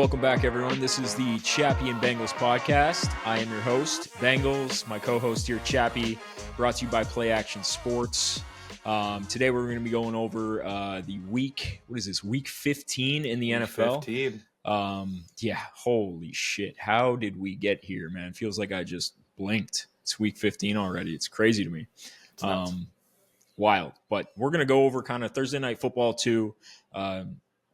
welcome back, everyone. This is the Chappie and Bengals podcast. I am your host, Bengals. My co-host here, Chappie, brought to you by Play Action Sports. Today we're going to be going over the week. What is this? Week 15 in the NFL. 15. Yeah. Holy shit! How did we get here, man? Feels like I just blinked. It's week 15 already. It's crazy to me. Wild. But we're going to go over kind of Thursday night football too.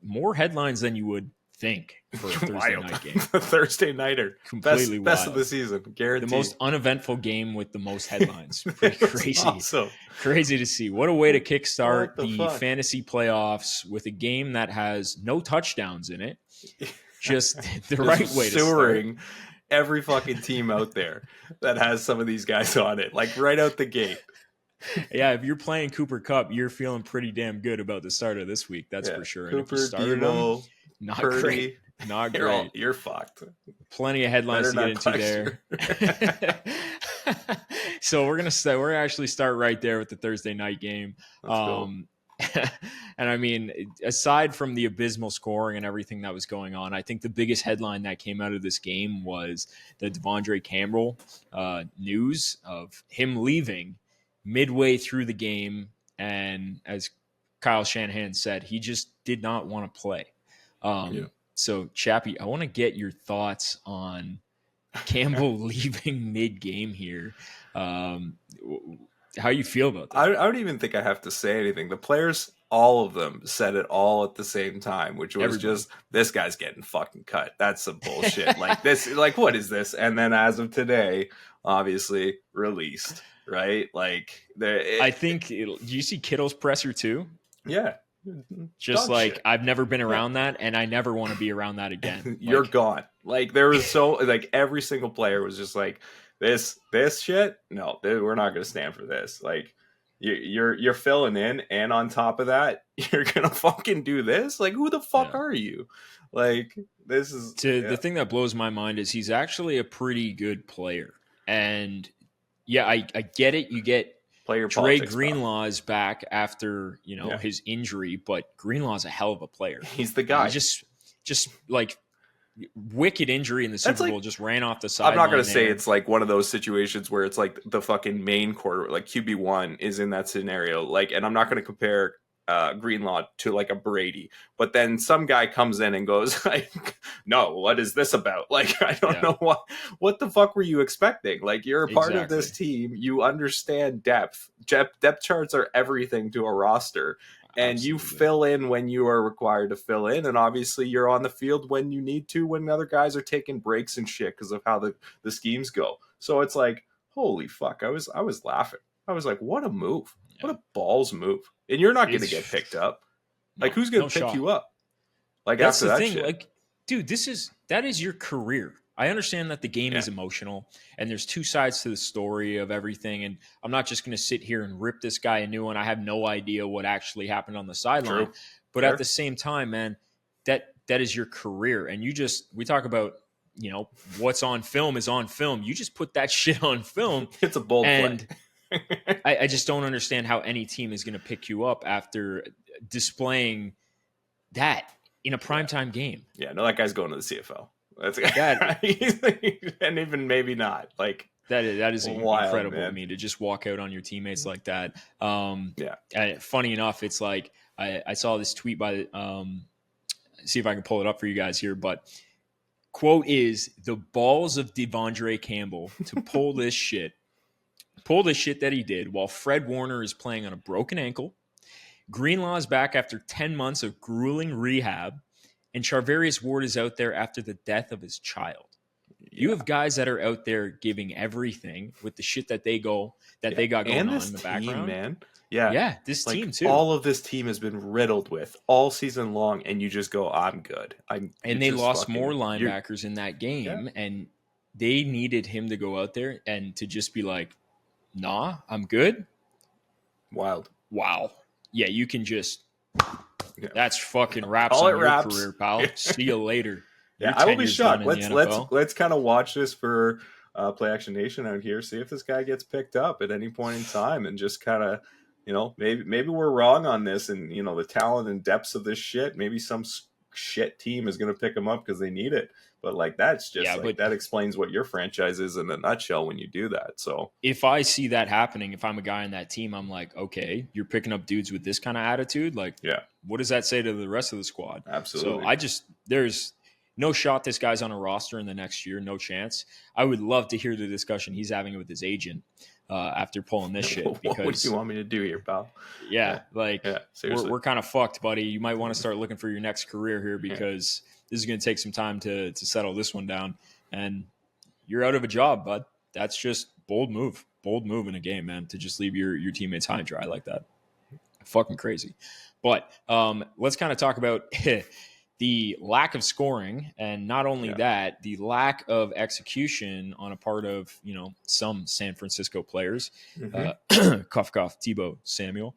More headlines than you would think for a Thursday night game. A Thursday nighter. Completely best wild. of the season. Guaranteed. The most uneventful game with the most headlines. Pretty crazy. Awesome. Crazy to see. What a way to kickstart the fuck? fantasy playoffs with a game that has no touchdowns in it. Just the right way to start. start. Every fucking team out there that has some of these guys on it. Like right out the gate. Yeah, if you're playing Cooper Kupp, you're feeling pretty damn good about the start of this week. That's for sure. Cooper, and if you started Deebo, them, not Purdy, great. Not great. You're fucked. Plenty of headlines to get into there. So we're gonna actually start right there with the Thursday night game. And I mean, aside from the abysmal scoring and everything that was going on, I think the biggest headline that came out of this game was the Devondre Campbell news of him leaving midway through the game. And as Kyle Shanahan said, he just did not want to play. So, Chappie, I want to get your thoughts on Campbell leaving mid-game here. How you feel about that? I don't even think I have to say anything. The players, all of them, said it all at the same time, which was just, this guy's getting fucking cut. That's some bullshit. What is this? And then as of today, obviously, released, right? I think, do you see Kittle's presser too? Yeah. Just dog like shit. I've never been around that, and I never want to be around that again. You're gone. There was every single player was just like, this shit. No, we're not going to stand for this. You're filling in, and on top of that, you're gonna fucking do this. Who the fuck are you? This is the thing that blows my mind is he's actually a pretty good player, and I get it. You get. Dre Greenlaw's back after his injury, but Greenlaw's a hell of a player. He's the guy. Just wicked injury in the Super Bowl, just ran off the sideline. I'm not going to say it's one of those situations where it's the fucking main quarter, QB1 is in that scenario. And I'm not going to compare Greenlaw to a Brady, but then some guy comes in and goes no, what is this about? I don't know what the fuck were you expecting? You're a part of this team, you understand depth charts are everything to a roster, and Absolutely. You fill in when you are required to fill in, and obviously you're on the field when you need to, when other guys are taking breaks and shit because of how the schemes go. So it's holy fuck, I was laughing. I was what a move. What a balls move. And you're not going to get picked up. Who's going to pick you up? That's after the that thing. shit? Dude, that is your career. I understand that the game is emotional, and there's two sides to the story of everything. And I'm not just going to sit here and rip this guy a new one. I have no idea what actually happened on the sideline. True. But at the same time, man, that is your career. And we talk about, what's on film is on film. You just put that shit on film. It's a bold play. I just don't understand how any team is going to pick you up after displaying that in a primetime game. Yeah, no, that guy's going to the CFL. And even maybe not. That is wild, incredible man. to me to just walk out on your teammates like that. Funny enough, it's I saw this tweet by see if I can pull it up for you guys here, but quote is, the balls of Devondre Campbell to pull this shit that he did while Fred Warner is playing on a broken ankle. Greenlaw is back after 10 months of grueling rehab, and Charvarius Ward is out there after the death of his child. You have guys that are out there giving everything with the shit that they got going on in the background. Man. This team too. All of this team has been riddled with all season long, and you just go, I'm good. And they lost more linebackers in that game, and they needed him to go out there and to just be like, nah, I'm good. Wild. Wow. Yeah, you can just that's fucking wraps All on it your wraps. career, pal. See you later. Yeah, I will be shocked. Let's kind of watch this for Play Action Nation out here. See if this guy gets picked up at any point in time, and just kind of, maybe we're wrong on this, and the talent and depths of this shit. Maybe some shit team is going to pick him up because they need it. But like, that's just like, that explains what your franchise is in a nutshell when you do that. So if I see that happening, if I'm a guy on that team, I'm like, okay, you're picking up dudes with this kind of attitude. Like, what does that say to the rest of the squad? Absolutely. So there's no shot this guy's on a roster in the next year. No chance. I would love to hear the discussion he's having with his agent after pulling this shit. Because what do you want me to do here, pal? We're kind of fucked, buddy. You might want to start looking for your next career here, because this is going to take some time to settle this one down, and you're out of a job, bud. That's just bold move in a game, man, to just leave your teammates high and dry like that. Fucking crazy. But let's kind of talk about the lack of scoring, and not only that, the lack of execution on a part of, some San Francisco players. Cough, cough, Deebo Samuel.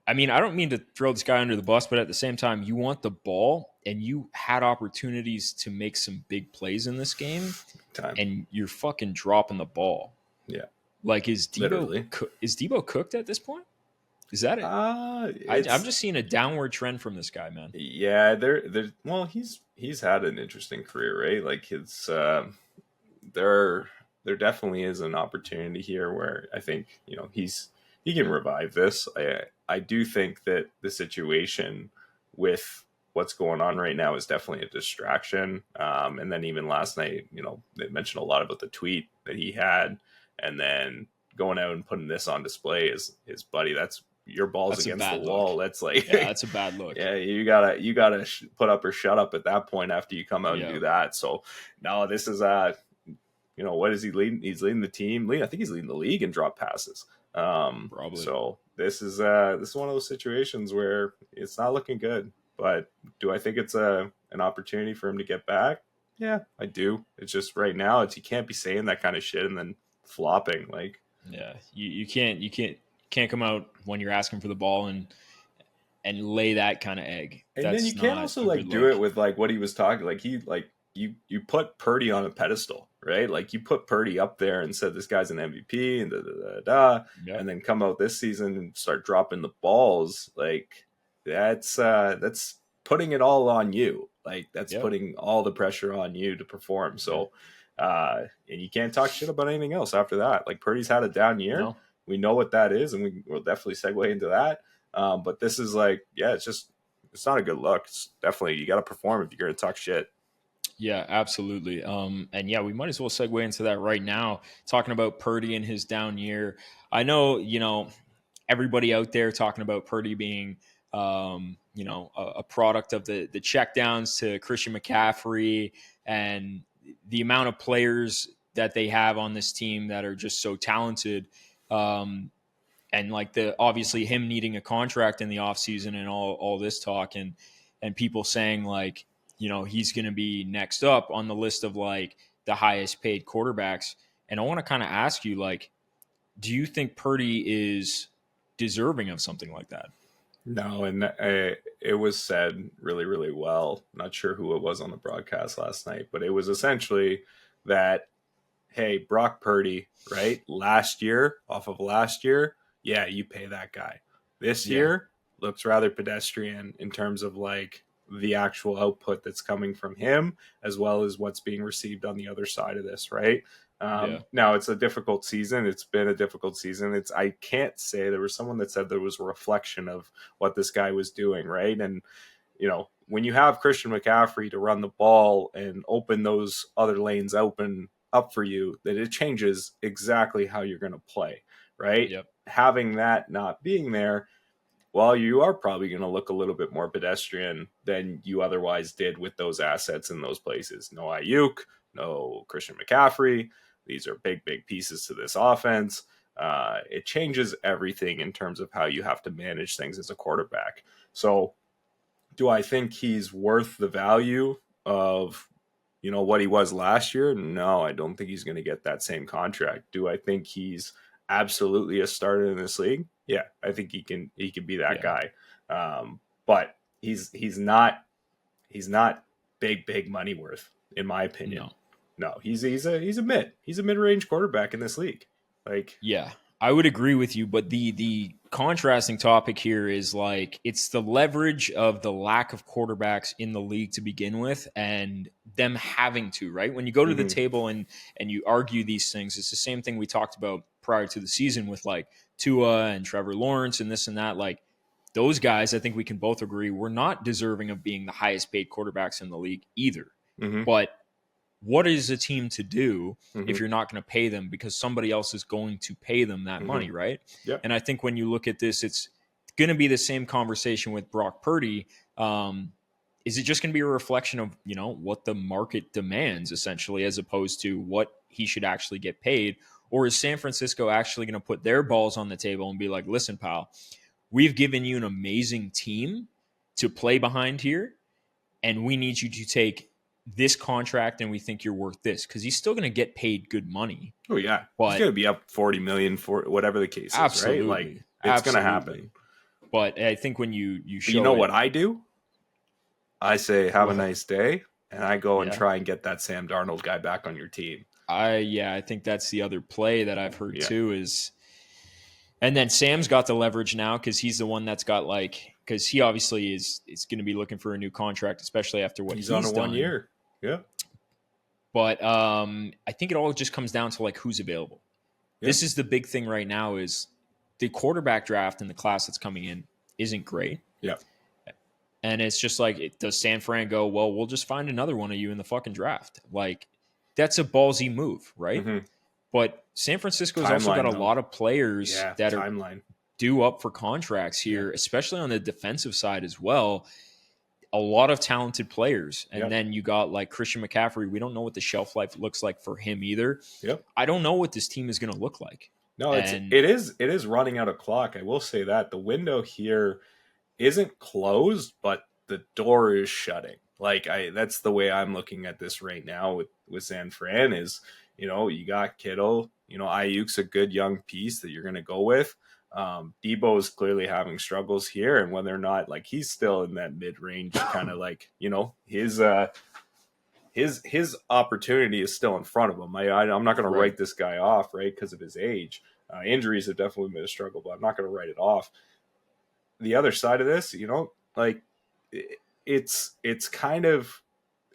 I mean, I don't mean to throw this guy under the bus, but at the same time, you want the ball, and you had opportunities to make some big plays in this game, and you're fucking dropping the ball. Yeah. Like, is Deebo cooked at this point? Is that it? I'm just seeing a downward trend from this guy, man. Yeah, well, he's had an interesting career, right? Like, his there definitely is an opportunity here where I think, he can revive this. I do think that the situation with what's going on right now is definitely a distraction. And then even last night, they mentioned a lot about the tweet that he had, and then going out and putting this on display is his buddy. That's your balls against the wall. That's like, that's a bad look. Yeah, you gotta put up or shut up at that point after you come out and do that. So no, this is what is he leading? He's leading the team. I think he's leading the league in drop passes. Probably. So this is one of those situations where it's not looking good. But do I think it's an opportunity for him to get back? Yeah, I do. It's just right now, you can't be saying that kind of shit and then flopping. Like, yeah, you can't come out when you're asking for the ball and lay that kind of egg. And then you can't also like do it with like what he was talking. Like you put Purdy on a pedestal, right? Like, you put Purdy up there and said this guy's an MVP and and then come out this season and start dropping the balls. Like, that's putting it all on you. Like, that's putting all the pressure on you to perform. So, and you can't talk shit about anything else after that. Like, Purdy's had a down year. No. We know what that is, and we'll definitely segue into that. But this is like, it's not a good look. It's definitely, you got to perform if you're going to talk shit. Yeah, absolutely. And we might as well segue into that right now, talking about Purdy and his down year. I know, everybody out there talking about Purdy being, a product of the checkdowns to Christian McCaffrey and the amount of players that they have on this team that are just so talented. And like obviously him needing a contract in the offseason and all this talk and people saying like, he's going to be next up on the list of like the highest paid quarterbacks. And I want to kind of ask you, like, do you think Purdy is deserving of something like that? No, and it was said really, really well. Not sure who it was on the broadcast last night, but it was essentially that, hey, Brock Purdy, right? Off of last year, you pay that guy. This year looks rather pedestrian in terms of like the actual output that's coming from him, as well as what's being received on the other side of this, right? Now, it's a difficult season. It's been a difficult season. I can't say, there was someone that said there was a reflection of what this guy was doing, right? And, when you have Christian McCaffrey to run the ball and open those other lanes open up for you, that it changes exactly how you're going to play, right? Yep. Having that not being there, well, you are probably going to look a little bit more pedestrian than you otherwise did with those assets in those places. No Ayuk, no Christian McCaffrey. These are big, big pieces to this offense. It changes everything in terms of how you have to manage things as a quarterback. So do I think he's worth the value of, what he was last year? No, I don't think he's going to get that same contract. Do I think he's absolutely a starter in this league? Yeah, I think he can be that guy. But he's not big money worth, in my opinion. No, he's a mid-range quarterback in this league. Like, yeah, I would agree with you, but the contrasting topic here is like it's the leverage of the lack of quarterbacks in the league to begin with, and them having to, right? When you go to the table and you argue these things, it's the same thing we talked about prior to the season with like Tua and Trevor Lawrence and this and that. Like those guys, I think we can both agree, were not deserving of being the highest paid quarterbacks in the league either. But what is a team to do if you're not going to pay them because somebody else is going to pay them that money, right? Yep. And I think when you look at this, it's going to be the same conversation with Brock Purdy. Is it just going to be a reflection of, you know, what the market demands essentially, as opposed to what he should actually get paid? Or is San Francisco actually going to put their balls on the table and be like, listen, pal, we've given you an amazing team to play behind here, and we need you to take this contract, and we think you're worth this, because he's still going to get paid good money. Oh yeah, but he's going to be up 40 million for whatever the case is, right? Like it's going to happen. But I think when you show, you know what I do? I say have a nice day, and I go and try and get that Sam Darnold guy back on your team. I think that's the other play that I've heard too is, and then Sam's got the leverage now because he's the one that's got like, because he obviously is going to be looking for a new contract, especially after what he's on a done. 1 year. Yeah. But I think it all just comes down to like who's available. Yeah. This is the big thing right now is the quarterback draft in the class that's coming in isn't great. Yeah. And it's just like, does San Fran go, well, we'll just find another one of you in the fucking draft? Like, that's a ballsy move, right? But San Francisco's also got a lot of players that are due up for contracts here, especially on the defensive side as well. A lot of talented players. And then you got like Christian McCaffrey. We don't know what the shelf life looks like for him either. Yep. I don't know what this team is going to look like. No, it is running out of clock. I will say that the window here isn't closed, but the door is shutting. Like that's the way I'm looking at this right now with San Fran is, you know, you got Kittle, you know, Ayuk's a good young piece that you're going to go with. Deebo is clearly having struggles here, and whether or not like he's still in that mid-range kind of like, you know, his opportunity is still in front of him. I'm not going to write this guy off, right, because of his age. Injuries have definitely been a struggle, but I'm not going to write it off. The other side of this, you know, like it's kind of,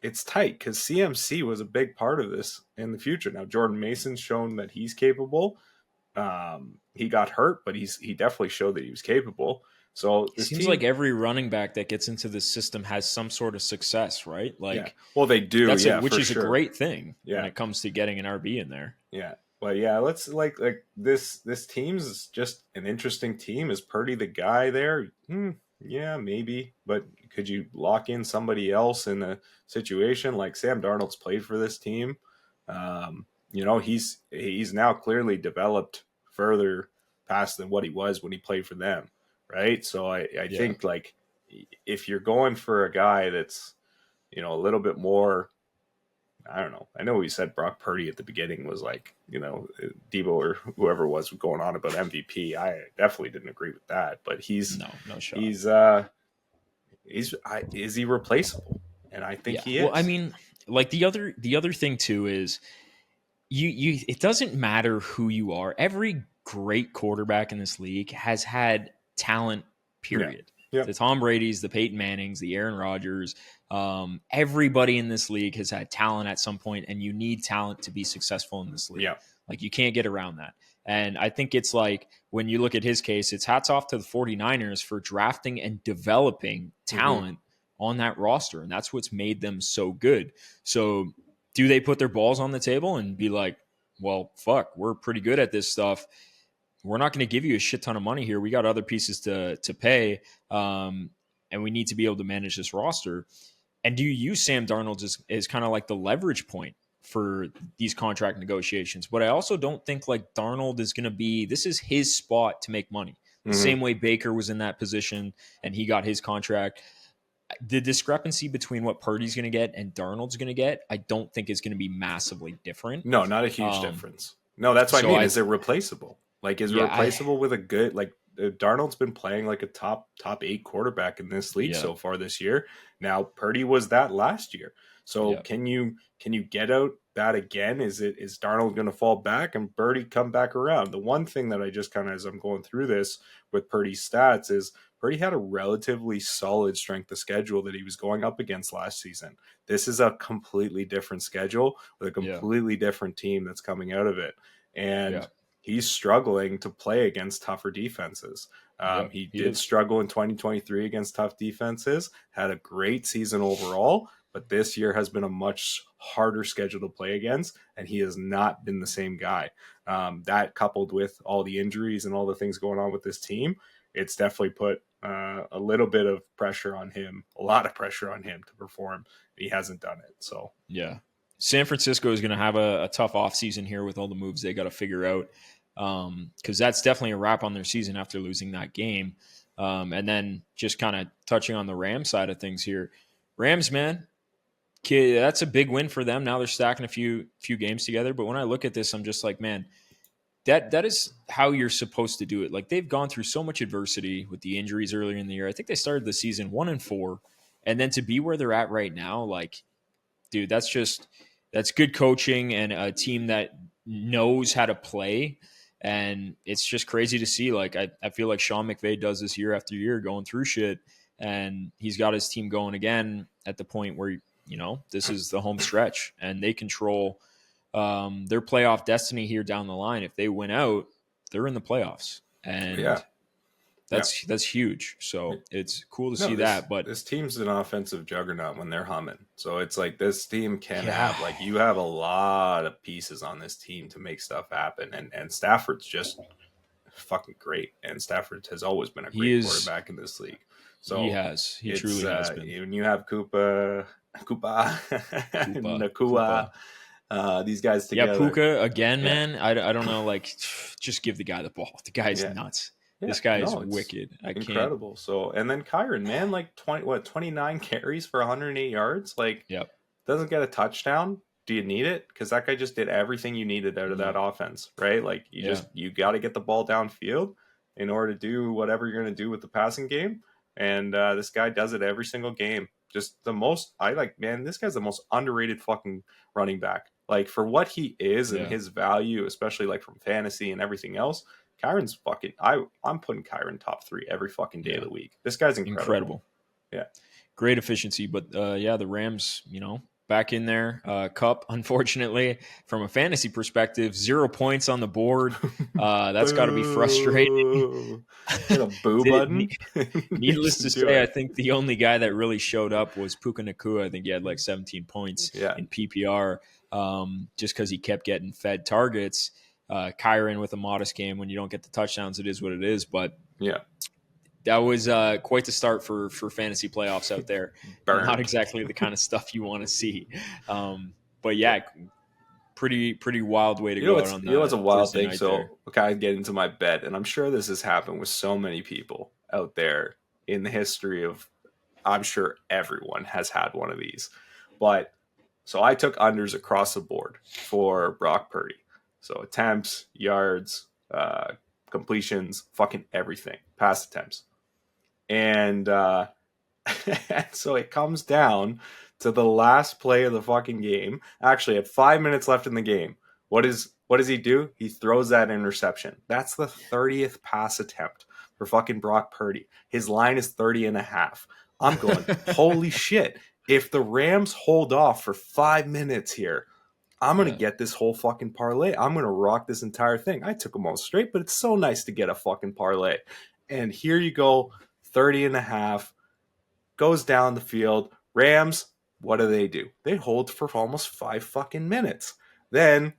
it's tight because CMC was a big part of this in the future. Now Jordan Mason's shown that he's capable. He got hurt, but he definitely showed that he was capable. So it seems like every running back that gets into this system has some sort of success, right? Like, well, they do, which is a great thing when it comes to getting an RB in there. Yeah, but let's like this team's just an interesting team. Is Purdy the guy there? Yeah, maybe, but could you lock in somebody else in a situation like Sam Darnold's played for this team? You know, he's now clearly developed further past than what he was when he played for them, right? So I think like if you're going for a guy that's, you know, a little bit more, I don't know. I know we said Brock Purdy at the beginning was like, you know, Deebo or whoever was going on about MVP. I definitely didn't agree with that, but he's no shot. Is he replaceable? And I think he is. Well, I mean, like the other thing too is you it doesn't matter who you are. Every great quarterback in this league has had talent, period. Yeah. The Tom Brady's, the Peyton Mannings, the Aaron Rodgers, everybody in this league has had talent at some point, and you need talent to be successful in this league. Yeah. Like you can't get around that. And I think it's like when you look at his case, it's hats off to the 49ers for drafting and developing talent on that roster. And that's what's made them so good. So do they put their balls on the table and be like, well, fuck, we're pretty good at this stuff. We're not going to give you a shit ton of money here. We got other pieces to pay, and we need to be able to manage this roster. And do you use Sam Darnold as kind of like the leverage point for these contract negotiations? But I also don't think like Darnold is going to be – this is his spot to make money. The same way Baker was in that position and he got his contract. The discrepancy between what Purdy's going to get and Darnold's going to get, I don't think is going to 'be massively different. No, not a huge difference. No, that's what I mean. Is it replaceable? Like, is it replaceable with a good, like, Darnold's been playing like a top 8 quarterback in this league so far this year. Now, Purdy was that last year. So can you get out that again? Is Darnold going to fall back and Purdy come back around? The one thing that I just kind of, as I'm going through this with Purdy's stats, is Purdy had a relatively solid strength of schedule that he was going up against last season. This is a completely different schedule with a completely different team that's coming out of it. And he's struggling to play against tougher defenses. He did struggle in 2023 against tough defenses, had a great season overall, but this year has been a much harder schedule to play against, and he has not been the same guy. That coupled with all the injuries and all the things going on with this team, it's definitely put a little bit of pressure on him, a lot of pressure on him to perform. He hasn't done it. So San Francisco is going to have a tough offseason here with all the moves they got to figure out, because that's definitely a wrap on their season after losing that game. And then just kind of touching on the Rams side of things here. Rams, man, that's a big win for them. Now they're stacking a few games together. But when I look at this, I'm just like, man, that is how you're supposed to do it. Like, they've gone through so much adversity with the injuries earlier in the year. I think they started the season 1-4, and then to be where they're at right now, like, dude, that's good coaching and a team that knows how to play. And it's just crazy to see. Like, I feel like Sean McVay does this year after year, going through shit, and he's got his team going again at the point where, this is the home stretch, and they control their playoff destiny here down the line. If they win out, they're in the playoffs, and that's huge. So it's cool to see that. But this team's an offensive juggernaut when they're humming. So it's like this team can have, like, you have a lot of pieces on this team to make stuff happen, and Stafford's just fucking great. And Stafford has always been a great quarterback in this league. So he truly has been. When you have Koopa, Nakua. These guys together. Yeah, Puka again, man. I don't know. Like, just give the guy the ball. The guy's nuts. Yeah, this guy is wicked. Incredible. So, and then Kyron, man, like 29 carries for 108 yards. Like, doesn't get a touchdown. Do you need it? Because that guy just did everything you needed out of that offense, right? Like, you got to get the ball downfield in order to do whatever you're going to do with the passing game. And this guy does it every single game. Just this guy's the most underrated fucking running back. Like, for what he is and his value, especially like from fantasy and everything else, Kyron's fucking. I'm putting Kyron top 3 every fucking day of the week. This guy's incredible. Yeah, great efficiency. But the Rams, back in there. Cup, unfortunately, from a fantasy perspective, 0 points on the board. That's got to be frustrating. Hit a boo button. Needless to say, I think the only guy that really showed up was Puka Nacua. I think he had like 17 points in PPR, just because he kept getting fed targets. Kyron with a modest game. When you don't get the touchdowns, it is what it is. But that was quite the start for fantasy playoffs out there. Not exactly the kind of stuff you want to see. But yeah, pretty wild way to go out on that. What's a wild thing? So we'll kind of get into my bet, and I'm sure this has happened with so many people out there in the history of, I'm sure everyone has had one of these. But so I took unders across the board for Brock Purdy. So attempts, yards, completions, fucking everything, pass attempts. And so it comes down to the last play of the fucking game. Actually, at 5 minutes left in the game, what does he do? He throws that interception. That's the 30th pass attempt for fucking Brock Purdy. His line is 30.5. I'm going, holy shit. If the Rams hold off for 5 minutes here, I'm going to get this whole fucking parlay. I'm going to rock this entire thing. I took them all straight, but it's so nice to get a fucking parlay. And here you go, 30.5, goes down the field. Rams, what do? They hold for almost 5 fucking minutes. Then,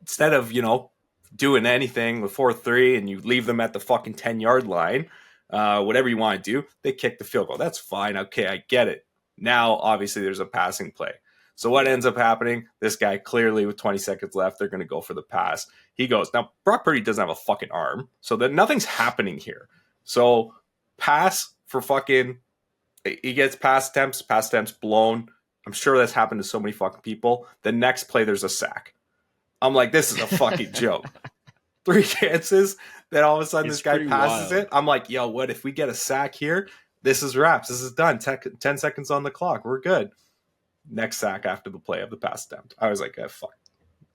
instead of, doing anything with 4-3 and you leave them at the fucking 10-yard line, whatever you want to do, they kick the field goal. That's fine. Okay, I get it. Now, obviously, there's a passing play. So what ends up happening? This guy, clearly with 20 seconds left, they're going to go for the pass. He goes. Now, Brock Purdy doesn't have a fucking arm, so that nothing's happening here. So pass for fucking, he gets pass attempts blown. I'm sure that's happened to so many fucking people. The next play, there's a sack. I'm like, this is a fucking joke. 3 chances, then all of a sudden this guy passes it. I'm like, yo, what if we get a sack here? This is wraps. This is done. 10 seconds on the clock. We're good. next sack after the play of the pass attempt. I was like, fuck.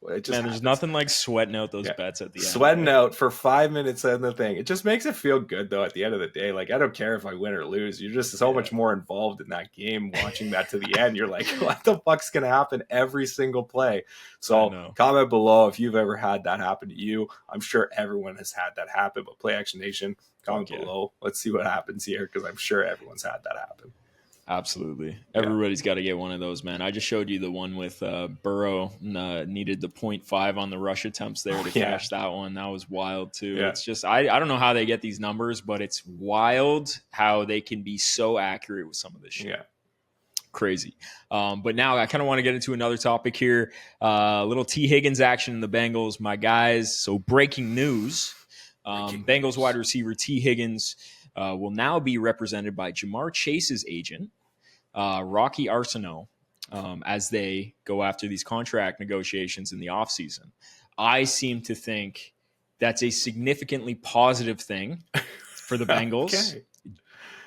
It just there's nothing like sweating out those bets at the end. Sweating out for 5 minutes in the thing. It just makes it feel good, though, at the end of the day. Like, I don't care if I win or lose. You're just so much more involved in that game, watching that to the end. You're like, what the fuck's going to happen every single play? So comment below if you've ever had that happen to you. I'm sure everyone has had that happen, but Play Action Nation, comment below. Let's see what happens here, because I'm sure everyone's had that happen. Absolutely. Everybody's got to get one of those, man. I just showed you the one with Burrow needed the 0.5 on the rush attempts there to cash that one. That was wild too. Yeah. It's just, I don't know how they get these numbers, but it's wild how they can be so accurate with some of this shit. Yeah. Crazy. But now I kind of want to get into another topic here. Little T. Higgins action in the Bengals, my guys. So breaking news. Bengals wide receiver T. Higgins will now be represented by Jamar Chase's agent, Rocky Arsenault, as they go after these contract negotiations in the offseason. I seem to think that's a significantly positive thing for the Bengals. Okay.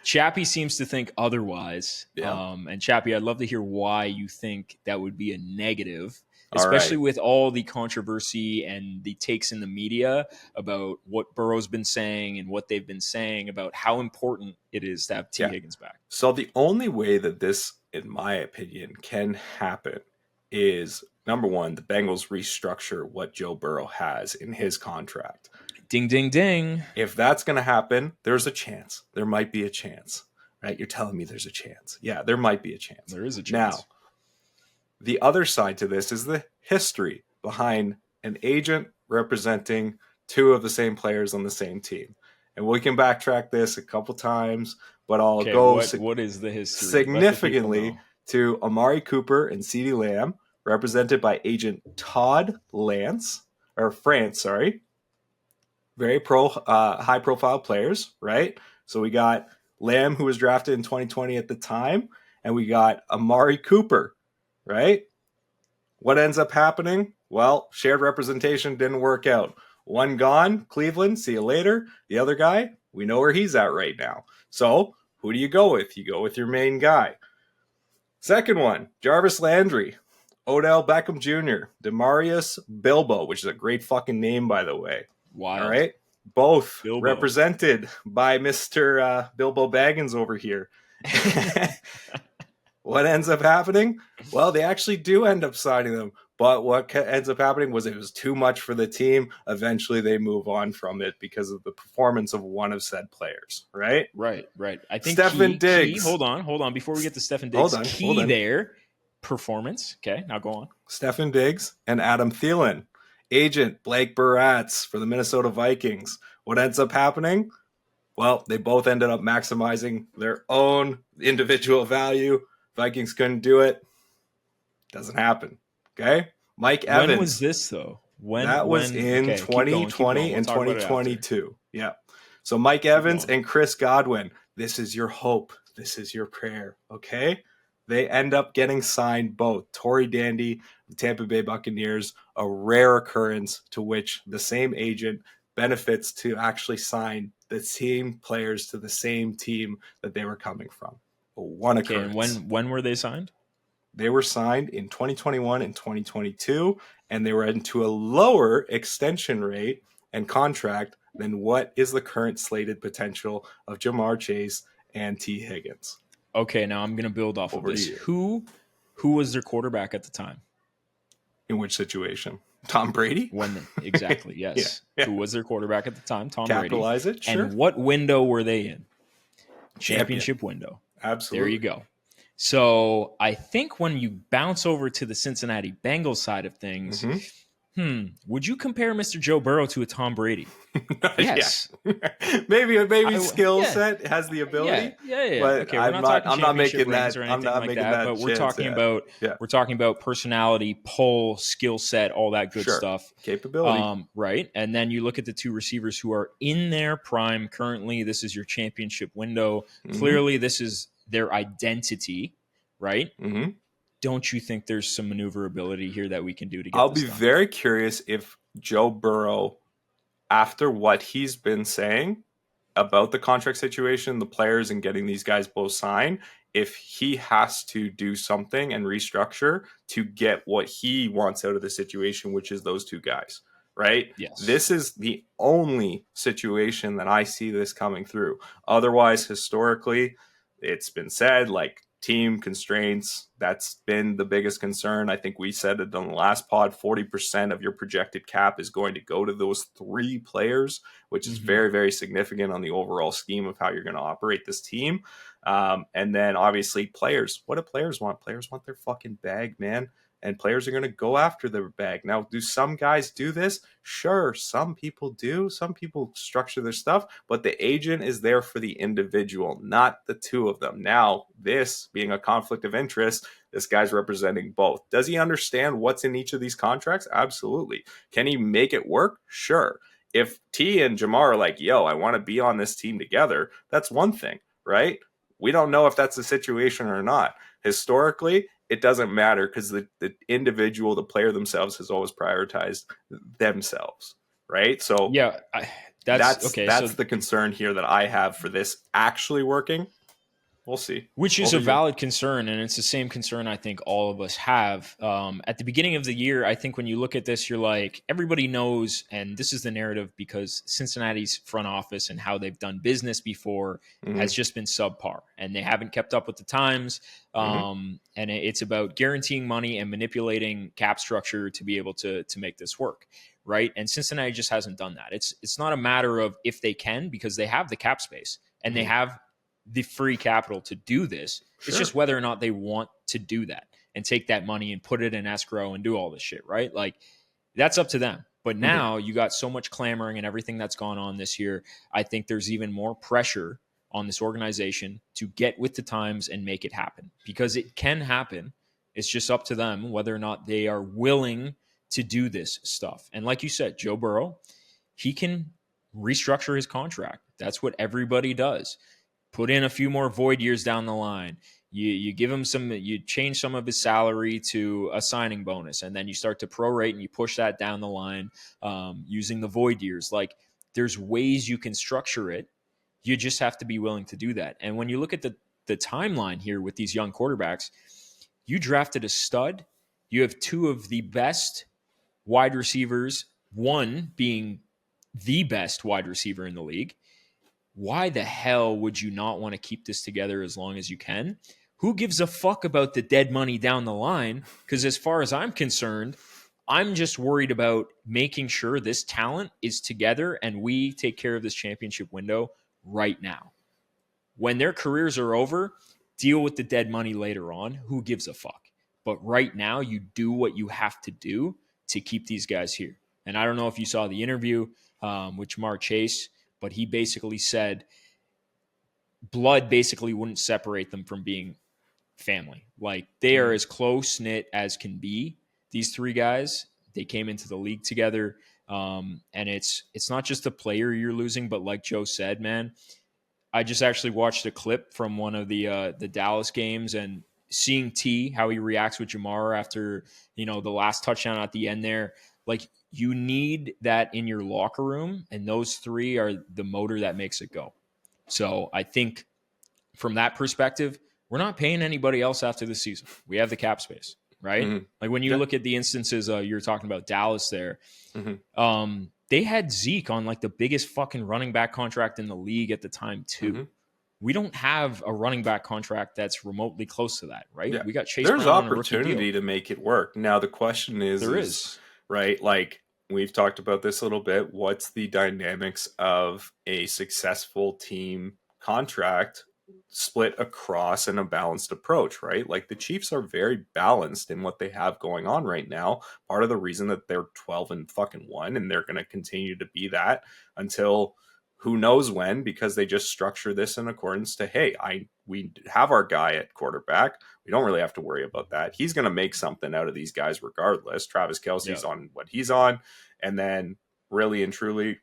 Chappie seems to think otherwise. Yeah. And Chappie, I'd love to hear why you think that would be a negative, especially with all the controversy and the takes in the media about what Burrow's been saying and what they've been saying about how important it is to have T. Higgins back. So the only way that this, in my opinion, can happen is, number one, the Bengals restructure what Joe Burrow has in his contract. Ding, ding, ding. If that's going to happen, there's a chance. There might be a chance, right? You're telling me there's a chance. Yeah, there might be a chance. There is a chance. Now, the other side to this is the history behind an agent representing two of the same players on the same team. And we can backtrack this a couple times, but I'll go what is the history? Significantly to Amari Cooper and CeeDee Lamb, represented by agent Todd France. Very high-profile players, right? So we got Lamb, who was drafted in 2020 at the time, and we got Amari Cooper, right? What ends up happening? Well, shared representation didn't work out. One gone, Cleveland, see you later. The other guy, we know where he's at right now. So who do you go with? You go with your main guy. Second one, Jarvis Landry, Odell Beckham Jr., Demarius Bilbo, which is a great fucking name, by the way. Wow. All right. Both Bilbo. Represented by Mr. Bilbo Baggins over here. What ends up happening? Well, they actually do end up signing them. But what ends up happening was it was too much for the team. Eventually, they move on from it because of the performance of one of said players, right? Right. I think Stefan Diggs. Hold on. Before we get to Stefan Diggs, hold on. There, performance. Okay, now go on. Stefan Diggs and Adam Thielen. Agent Blake Berratz for the Minnesota Vikings. What ends up happening? Well, they both ended up maximizing their own individual value. Vikings couldn't do it. Doesn't happen. Okay? Mike Evans. When was this, though? That was in 2020 and 2022. Yeah. So Mike Evans and Chris Godwin, this is your hope. This is your prayer. Okay? They end up getting signed both. Torrey Dandy, the Tampa Bay Buccaneers, a rare occurrence to which the same agent benefits to actually sign the same players to the same team that they were coming from. One occurrence. And when were they signed? They were signed in 2021 and 2022, and they were into a lower extension rate and contract than what is the current slated potential of Jamar Chase and T. Higgins. Okay, now I'm going to build off of this. Who was their quarterback at the time? In which situation? Tom Brady? Exactly, yes. Yeah. Who was their quarterback at the time? Tom Brady. Capitalize it, sure. And what window were they in? Championship window. Absolutely. There you go. So I think when you bounce over to the Cincinnati Bengals side of things, would you compare Mr. Joe Burrow to a Tom Brady? Yes. maybe skill set has the ability. Yeah. But okay, I'm not making that. I'm not making that. But we're talking about personality, pull, skill set, all that good stuff, capability. Right. And then you look at the two receivers who are in their prime currently. This is your championship window. Clearly, this is their identity, right? Don't you think there's some maneuverability here that we can do to get I'll this be done? very curious if Joe Burrow, after what he's been saying about the contract situation, the players, and getting these guys both signed, if he has to do something and restructure to get what he wants out of the situation, which is those two guys, right? Yes. This is the only situation that I see this coming through. Otherwise, historically, it's been said, like, team constraints, that's been the biggest concern. I think we said it on the last pod, 40% of your projected cap is going to go to those three players, which is very, very significant on the overall scheme of how you're going to operate this team. And then obviously players, what do players want? Players want their fucking bag, man. And players are going to go after their bag. Now, do some guys do this? Sure, some people do. Some people structure their stuff, but the agent is there for the individual, not the two of them. Now, this being a conflict of interest, this guy's representing both. Does he understand what's in each of these contracts? Absolutely. Can he make it work? Sure. If T and Jamar are like, yo, I want to be on this team together, that's one thing, right? We don't know if that's the situation or not. Historically, it doesn't matter because the individual, the player themselves has always prioritized themselves, right? So yeah, that's okay. That's the concern here that I have for this actually working. We'll see. Which is a valid concern, and it's the same concern I think all of us have. At the beginning of the year, I think when you look at this, you're like, everybody knows, and this is the narrative because Cincinnati's front office and how they've done business before has just been subpar, and they haven't kept up with the times. And it's about guaranteeing money and manipulating cap structure to be able to make this work, right? And Cincinnati just hasn't done that. It's not a matter of if they can, because they have the cap space and they have the free capital to do this. It's just whether or not they want to do that and take that money and put it in escrow and do all this shit, right? Like, that's up to them. But now you got so much clamoring and everything that's gone on this year. I think there's even more pressure on this organization to get with the times and make it happen, because it can happen. It's just up to them whether or not they are willing to do this stuff. And like you said, Joe Burrow, he can restructure his contract. That's what everybody does. Put in a few more void years down the line. You give him you change some of his salary to a signing bonus, and then you start to prorate and you push that down the line using the void years. Like, there's ways you can structure it. You just have to be willing to do that. And when you look at the timeline here with these young quarterbacks, you drafted a stud. You have two of the best wide receivers, one being the best wide receiver in the league. Why the hell would you not want to keep this together as long as you can? Who gives a fuck about the dead money down the line? Because as far as I'm concerned, I'm just worried about making sure this talent is together and we take care of this championship window right now. When their careers are over, deal with the dead money later on. Who gives a fuck? But right now, you do what you have to do to keep these guys here. And I don't know if you saw the interview with Jamar Chase, but he basically said blood basically wouldn't separate them from being family. Like, they are as close-knit as can be, these three guys. They came into the league together. And it's not just a player you're losing, but like Joe said, man, I just actually watched a clip from one of the Dallas games, and seeing T, how he reacts with Jamar after, the last touchdown at the end there. Like, you need that in your locker room, and those three are the motor that makes it go. So I think from that perspective, we're not paying anybody else after this season. We have the cap space, right? Like, when you look at the instances you're talking about Dallas there, they had Zeke on like the biggest fucking running back contract in the league at the time too. We don't have a running back contract that's remotely close to that, right? Yeah. We got Chase There's Brown opportunity to make it work. Now the question is right? Like, we've talked about this a little bit. What's the dynamics of a successful team contract split across in a balanced approach, right? Like, the Chiefs are very balanced in what they have going on right now. Part of the reason that they're 12-1, and they're going to continue to be that until who knows when, because they just structure this in accordance to, hey, we have our guy at quarterback. We don't really have to worry about that. He's going to make something out of these guys regardless. Travis Kelce's on what he's on. And then really and truly,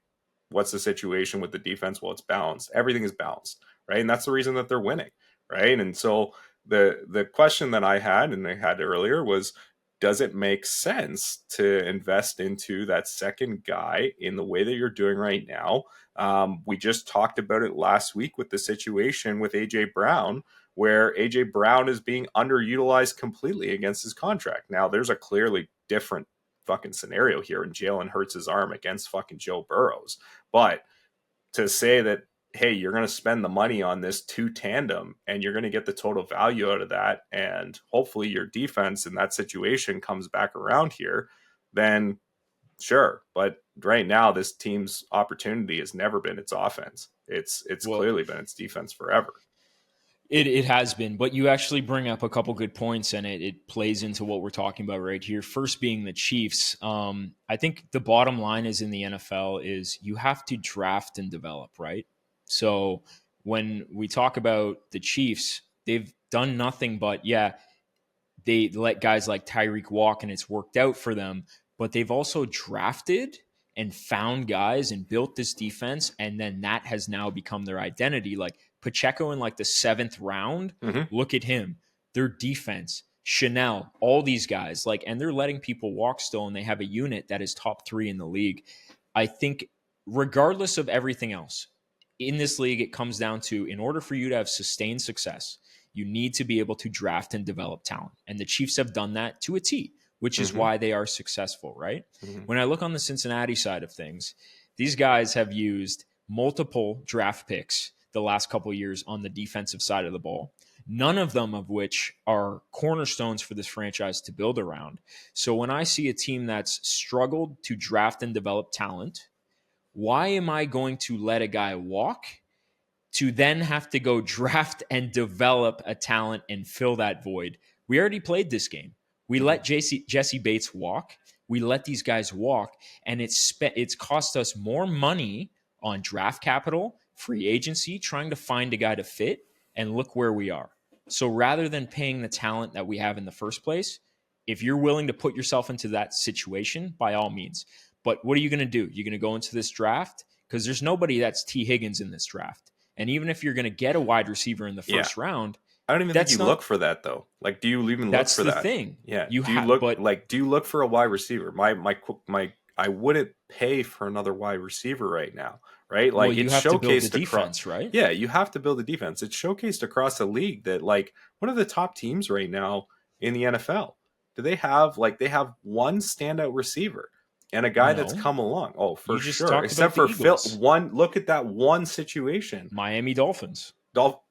what's the situation with the defense? Well, it's balanced. Everything is balanced, right? And that's the reason that they're winning, right? And so the question that I had, and I had earlier, was does it make sense to invest into that second guy in the way that you're doing right now? We just talked about it last week with the situation with AJ Brown, where AJ Brown is being underutilized completely against his contract. Now, there's a clearly different fucking scenario here, and Jalen hurts his arm against fucking Joe Burrows. But to say that, hey, you're going to spend the money on this two tandem and you're going to get the total value out of that, and hopefully your defense in that situation comes back around here, then sure. But right now, this team's opportunity has never been its offense. It's clearly been its defense forever. It has been, but you actually bring up a couple good points, and it plays into what we're talking about right here. First being the Chiefs. I think the bottom line is in the NFL is you have to draft and develop, right? So when we talk about the Chiefs, they've done nothing but, they let guys like Tyreek walk and it's worked out for them, but they've also drafted and found guys and built this defense, and then that has now become their identity. Like Pacheco in like the 7th round, look at him. Their defense, Chanel, all these guys, and they're letting people walk still, and they have a unit that is top 3 in the league. I think regardless of everything else, in this league, it comes down to, in order for you to have sustained success, you need to be able to draft and develop talent. And the Chiefs have done that to a T, which is why they are successful, right? When I look on the Cincinnati side of things, these guys have used multiple draft picks the last couple of years on the defensive side of the ball, none of them of which are cornerstones for this franchise to build around. So when I see a team that's struggled to draft and develop talent, why am I going to let a guy walk to then have to go draft and develop a talent and fill that void? We already played this game. We let Jesse Bates walk. We let these guys walk, and it's cost us more money on draft capital, free agency, trying to find a guy to fit, and look where we are. So rather than paying the talent that we have in the first place, if you're willing to put yourself into that situation, by all means. But what are you going to do? You're going to go into this draft? Because there's nobody that's T. Higgins in this draft. And even if you're going to get a wide receiver in the first round, I don't even think you look for that, though. Like, do you even look for that? That's the thing. Yeah. Do you look for a wide receiver? I wouldn't pay for another wide receiver right now, right? Like, you have to build the defense, right? Yeah, you have to build the defense. It's showcased across the league that, like, what are the top teams right now in the NFL? Do they have one standout receiver and a guy that's come along? Oh, for sure. Except for Phil, look at that one situation. Miami Dolphins.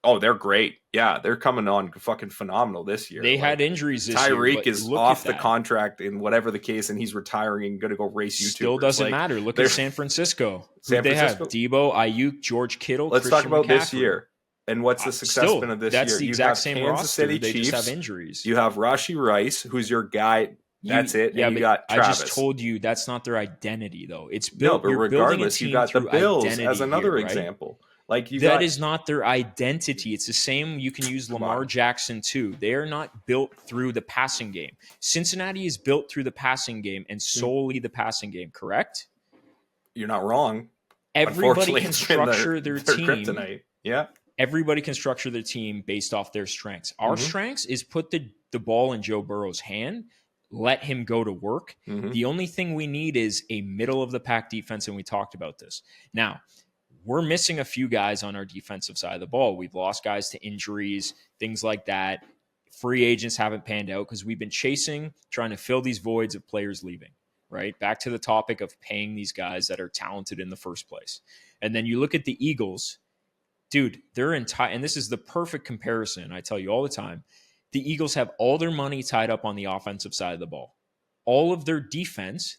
Oh, they're great. Yeah, they're coming on fucking phenomenal this year. They had injuries this year. Tyreek is off the contract in whatever the case, and he's retiring and going to go race YouTubers. Still doesn't matter. Look at San Francisco. They have Deebo, Ayuk, George Kittle. Let's talk about this year. And what's the success been of this year? That's the exact same Kansas City Chiefs. They just have injuries. You have Rashee Rice, who's your guy. That's it. Yeah, and you got Travis. I just told you that's not their identity, though. It's built. No, but regardless, you got the Bills as another example. Like that is not their identity. It's the same. You can use Lamar Jackson too. They are not built through the passing game. Cincinnati is built through the passing game and solely the passing game. Correct? You're not wrong. Everybody can structure their team. Kryptonite. Yeah. Everybody can structure their team based off their strengths. Our strengths is put the ball in Joe Burrow's hand. Let him go to work. The only thing we need is a middle of the pack defense, and we talked about this. Now, we're missing a few guys on our defensive side of the ball. We've lost guys to injuries, things like that. Free agents haven't panned out because we've been trying to fill these voids of players leaving, right? Back to the topic of paying these guys that are talented in the first place. And then you look at the Eagles, dude, they're and this is the perfect comparison. I tell you all the time, the Eagles have all their money tied up on the offensive side of the ball. All of their defense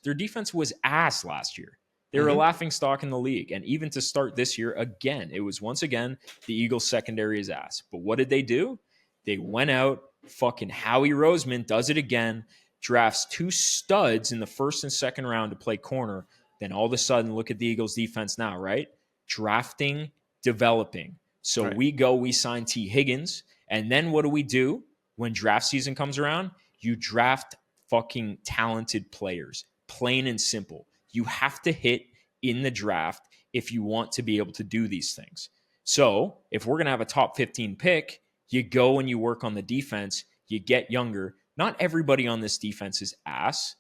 was ass last year. They were a laughing stock in the league. And even to start this year, again, it was once again, the Eagles secondary is ass. But what did they do? They went out, fucking Howie Roseman does it again, drafts 2 studs in the first and second round to play corner. Then all of a sudden, look at the Eagles defense now, right? Drafting, developing. So we sign T. Higgins. And then what do? When draft season comes around, you draft fucking talented players, plain and simple. You have to hit in the draft if you want to be able to do these things. So if we're going to have a top 15 pick, you go and you work on the defense, you get younger, not everybody on this defense is ass,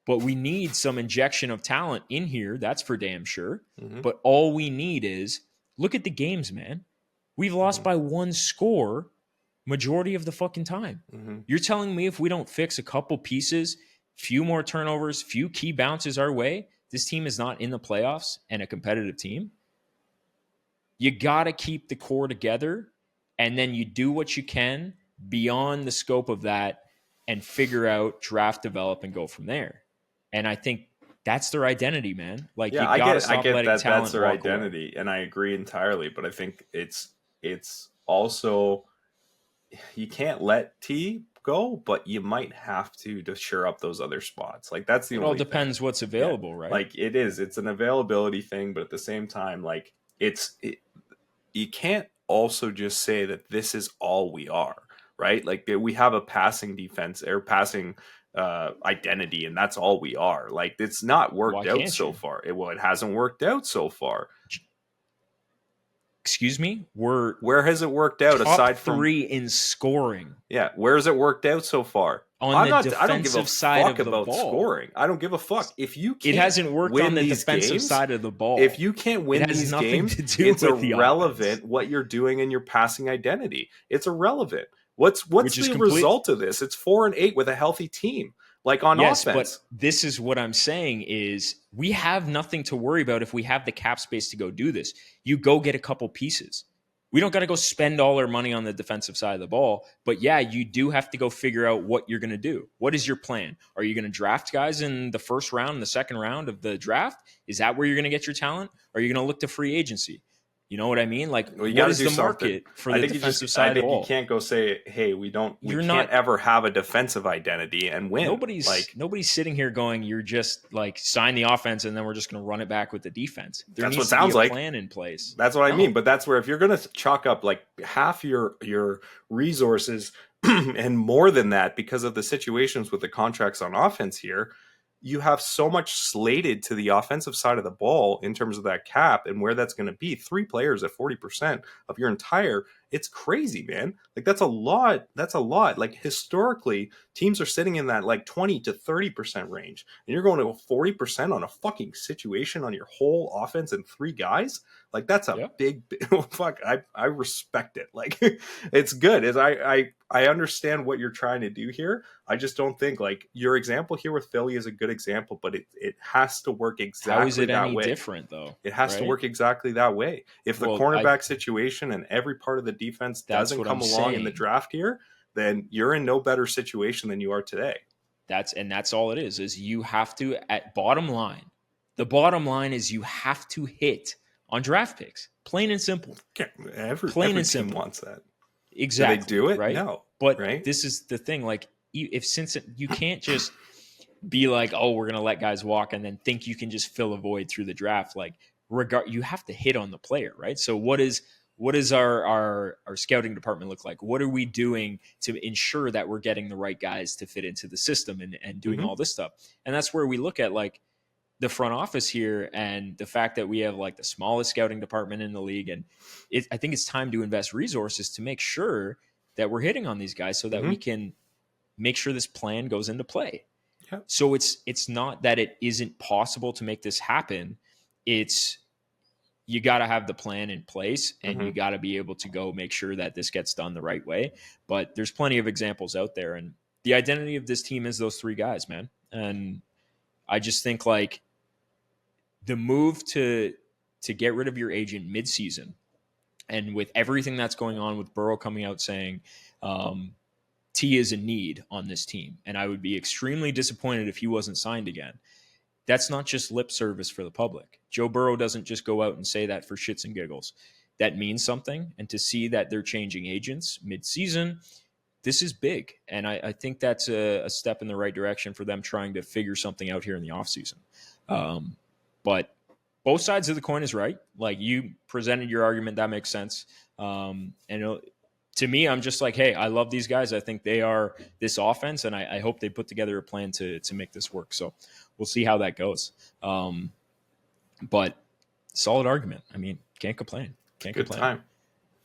but we need some injection of talent in here. That's for damn sure. Mm-hmm. But all we need is look at the games, man. We've lost by one score majority of the fucking time. Mm-hmm. You're telling me if we don't fix a couple pieces, few more turnovers, few key bounces our way, this team is not in the playoffs and a competitive team? You got to keep the core together, and then you do what you can beyond the scope of that and figure out, draft, develop, and go from there. And I think that's their identity, man. Like, yeah, you got to stop letting that talent that's their walk identity, away. and I agree entirely. But I think it's also, you can't let T go, but you might have to shore up those other spots. Like, that's the It only all depends thing. what's available, right? Like, it's an availability thing, but at the same time, like, you can't also just say that this is all we are, right? Like, we have a passing defense or passing identity, and that's all we are. Like, it's not worked out so far. It hasn't worked out so far. Excuse me? Where has it worked out aside from 3 in scoring? Yeah, where has it worked out so far? I don't give a fuck about scoring. I don't give a fuck. If you can't it hasn't worked on the defensive side of the ball. If you can't win these games, it's irrelevant what you're doing in your passing identity. It's irrelevant. What's the result of this? It's 4-8 with a healthy team. Like, on offense. But this is what I'm saying is we have nothing to worry about if we have the cap space to go do this. You go get a couple pieces. We don't got to go spend all our money on the defensive side of the ball. But yeah, you do have to go figure out what you're going to do. What is your plan? Are you going to draft guys in the first round and the second round of the draft? Is that where you're going to get your talent? Or are you going to look to free agency? You know what I mean? Like, what is the market for the defensive side of the ball? You can't go say, hey, we can't ever have a defensive identity and win. Nobody's sitting here going, you're just like, sign the offense and then we're just going to run it back with the defense. That's what it sounds like. Plan in place. That's what I mean. But that's where, if you're going to chalk up like half your resources and more than that because of the situations with the contracts on offense here, you have so much slated to the offensive side of the ball in terms of that cap and where that's going to be. 3 players at 40% of your entire, it's crazy, man. Like, that's a lot. That's a lot. Like, historically, teams are sitting in that like 20 to 30% range, and you're going to 40% on a fucking situation on your whole offense and 3 guys. Like, that's a big fuck. I respect it. Like, it's good. I understand what you're trying to do here. I just don't think, like, your example here with Philly is a good example, but it has to work exactly that way. How is it any different, though? It has to work exactly that way. If the cornerback situation and every part of the defense doesn't come along in the draft here, then you're in no better situation than you are today. That's all it is you have to, at bottom line, the bottom line is you have to hit on draft picks. Plain and simple. Every team wants that. Exactly. Do they do it? Right? No. But this is the thing. Like, you can't just be like, oh, we're gonna let guys walk and then think you can just fill a void through the draft. Like, you have to hit on the player, right? So what is our scouting department look like? What are we doing to ensure that we're getting the right guys to fit into the system and doing all this stuff? And that's where we look at, like, the front office here and the fact that we have like the smallest scouting department in the league. And I think it's time to invest resources to make sure that we're hitting on these guys so that we can make sure this plan goes into play. Yep. So it's not that it isn't possible to make this happen. It's, you got to have the plan in place and you got to be able to go make sure that this gets done the right way. But there's plenty of examples out there. And the identity of this team is those 3 guys, man. And I just think, like, the move to get rid of your agent mid-season, and with everything that's going on with Burrow coming out saying T is a need on this team, and I would be extremely disappointed if he wasn't signed again. That's not just lip service for the public. Joe Burrow doesn't just go out and say that for shits and giggles. That means something, and to see that they're changing agents mid-season, this is big, and I think that's a step in the right direction for them trying to figure something out here in the offseason. But both sides of the coin is right. Like, you presented your argument, that makes sense. And to me, I'm just like, hey, I love these guys. I think they are this offense, and I hope they put together a plan to make this work. So we'll see how that goes. But solid argument. I mean, can't complain. Can't Good complain. Time.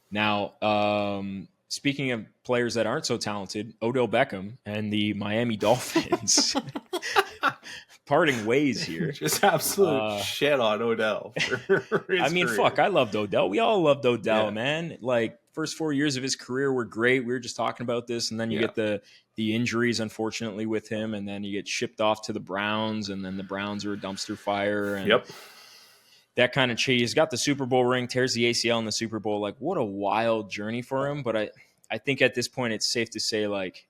Now, speaking of players that aren't so talented, Odell Beckham and the Miami Dolphins parting ways here. Just absolute shit on Odell. I mean, career. fuck, I loved Odell. We all loved Odell, man. Like, first 4 years of his career were great. We were just talking about this, and then you get the injuries, unfortunately, with him, and then you get shipped off to the Browns, and then the Browns are a dumpster fire. And that kind of change. He's got the Super Bowl ring, tears the ACL in the Super Bowl. Like, what a wild journey for him. But I think at this point it's safe to say, like,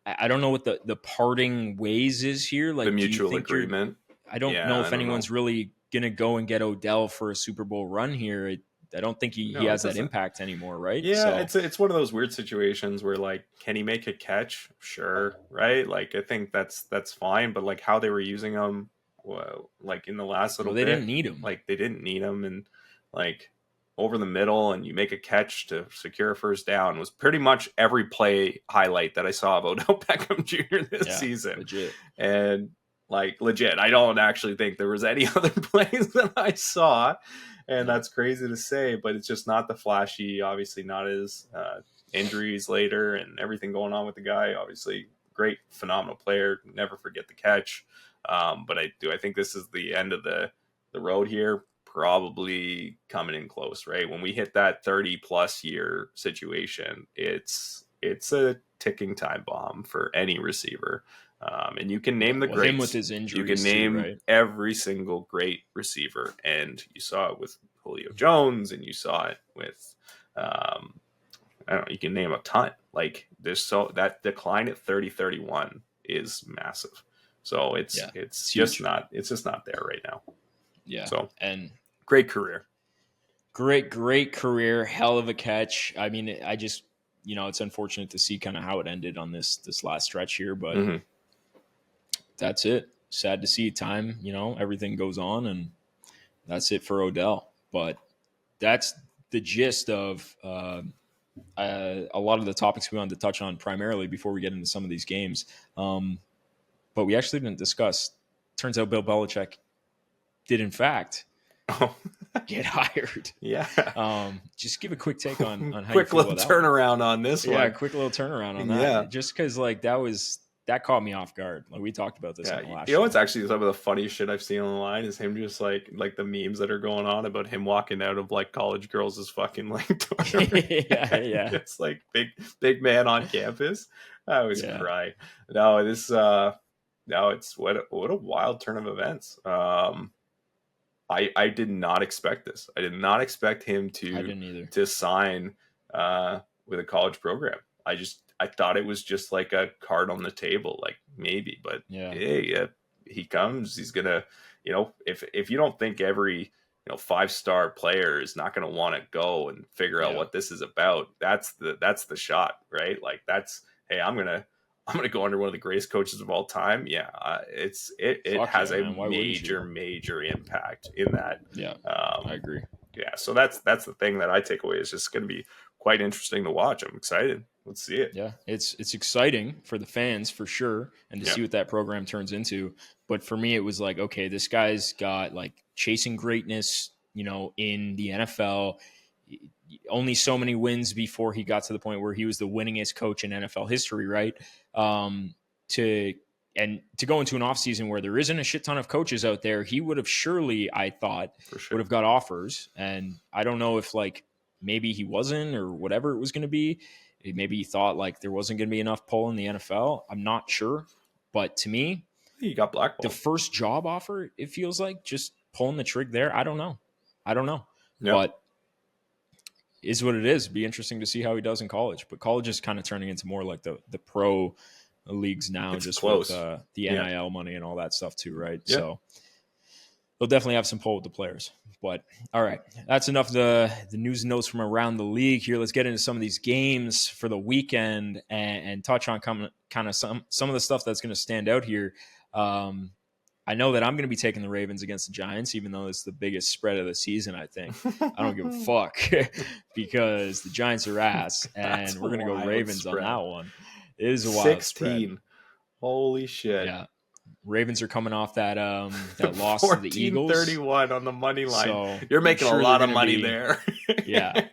I don't know what the parting ways is here. Like, the mutual agreement. I don't know if anyone's really going to go and get Odell for a Super Bowl run here. I don't think he has that impact anymore, right? Yeah, so it's one of those weird situations where, like, can he make a catch? Sure, right? Like, I think that's fine. But, like, how they were using him, like, in the last little bit, they didn't need him. Like, they didn't need him, and, like, over the middle, and you make a catch to secure a first down was pretty much every play highlight that I saw of Odell Beckham Jr. this season. Legit. And, like, legit, I don't actually think there was any other plays that I saw. And that's crazy to say, but it's just not the flashy, obviously not his injuries later and everything going on with the guy. Obviously, great, phenomenal player. Never forget the catch. But I think this is the end of the road here. Probably coming in close, right? When we hit that 30+ year situation, it's a ticking time bomb for any receiver. And you can name the greats. Him with his injuries, you can name every single great receiver, and you saw it with Julio Jones, and you saw it with I don't know. You can name a ton. Like, that decline at 30-31 is massive. So it's just not there right now. Yeah. So, and great career. Great career. Hell of a catch. I mean, I just, it's unfortunate to see kind of how it ended on this last stretch here, but that's it. Sad to see time, everything goes on, and that's it for Odell. But that's the gist of a lot of the topics we wanted to touch on primarily before we get into some of these games. But we actually didn't discuss. Turns out Bill Belichick did, in fact, get hired. Yeah. Just give a quick take on how quick you feel little turnaround on this one. Yeah, quick little turnaround on that. Yeah. Just because, like, that caught me off guard. Like, we talked about this on the last show. What's actually some of the funniest shit I've seen online is him just like the memes that are going on about him walking out of, like, college girls' fucking, like, yeah. It's like big man on campus. I was crying. No, it's what a wild turn of events. I did not expect this. I did not expect him to sign with a college program. I thought it was just like a card on the table, like, maybe, but hey, he comes, he's gonna, if you don't think every 5-star player is not gonna want to go and figure out what this is about, that's the shot, right? Like, that's, hey, I'm gonna go under one of the greatest coaches of all time. Yeah, it has a major impact in that. Yeah, I agree. Yeah, so that's the thing that I take away. Is just going to be quite interesting to watch. I'm excited. Let's see it. Yeah, it's exciting for the fans for sure, and to see what that program turns into. But for me, it was like, okay, this guy's got, like, chasing greatness, in the NFL. Only so many wins before he got to the point where he was the winningest coach in NFL history, right? To go into an offseason where there isn't a shit ton of coaches out there, he would have surely, I thought, would have got offers. And I don't know if, like, maybe he wasn't, or whatever it was going to be. Maybe he thought, like, there wasn't going to be enough pull in the NFL. I'm not sure. But to me, he got blackballed. The first job offer, it feels like, just pulling the trig there. I don't know. Yep. But is what it is. Be interesting to see how he does in college. But college is kind of turning into more like the pro leagues now, it's just close. With the NIL money and all that stuff too, right? Yep. So they'll definitely have some pull with the players. But all right, that's enough of the news and notes from around the league here. Let's get into some of these games for the weekend and touch on kind of some of the stuff that's going to stand out here. I know that I'm going to be taking the Ravens against the Giants, even though it's the biggest spread of the season, I think. I don't give a fuck because the Giants are ass, and we're going to go Ravens spread. On that one. It is a wild 16. Spread. Holy shit. Yeah. Ravens are coming off that loss to the Eagles. 14-31 on the money line. So you're making a lot of money there. Yeah.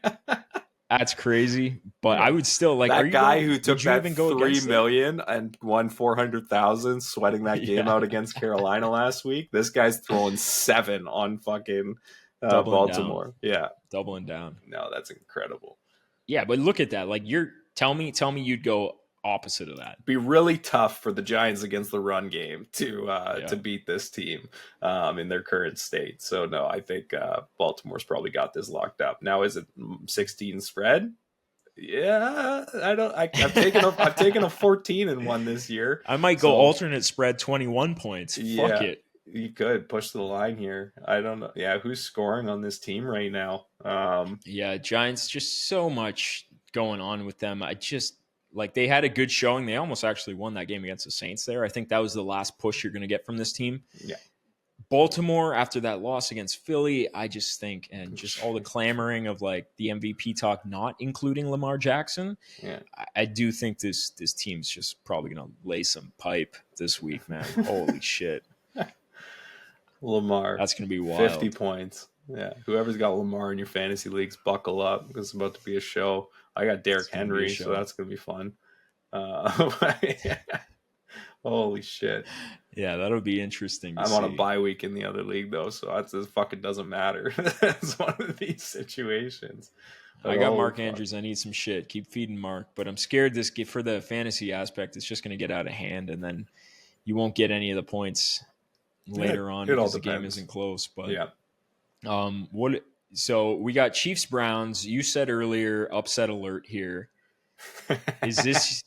That's crazy. But I would still like that guy who would took you that even go $3 against it? million and won 400,000 sweating that game Yeah. out against Carolina last week. This guy's throwing 7 on fucking Doubling Baltimore. down. Yeah, Doubling down. no, that's incredible. Yeah, but look at that. Like tell me you'd go opposite of that. Be really tough for the Giants against the run game to beat this team in their current state. So no, I think Baltimore's probably got this locked up. Now, is it 16 spread? Yeah, I don't. I've taken a 14 and 1 this year. I might go alternate spread 21 points. Yeah, Fuck it. You could push the line here. I don't know. Yeah, who's scoring on this team right now? Yeah, Giants, just so much going on with them. I just like they had a good showing. They almost actually won that game against the Saints there. I think that was the last push you're going to get from this team. Yeah. Baltimore, after that loss against Philly, I just think, and just all the clamoring of like the MVP talk, not including Lamar Jackson, yeah. I do think this team's just probably going to lay some pipe this week, man. Holy shit. Lamar. That's going to be wild. 50 points. Yeah. Whoever's got Lamar in your fantasy leagues, buckle up because it's about to be a show. I got Derrick Henry, so that's going to be fun. Holy shit. Yeah, that'll be interesting to I'm see. on a bye week in the other league, though, so it fucking doesn't matter. It's one of these situations. I got Mark Andrews. I need some shit. Keep feeding Mark. But I'm scared for the fantasy aspect, it's just going to get out of hand, and then you won't get any of the points later on because the game isn't close. But yeah. So we got Chiefs Browns. You said earlier, upset alert here. Is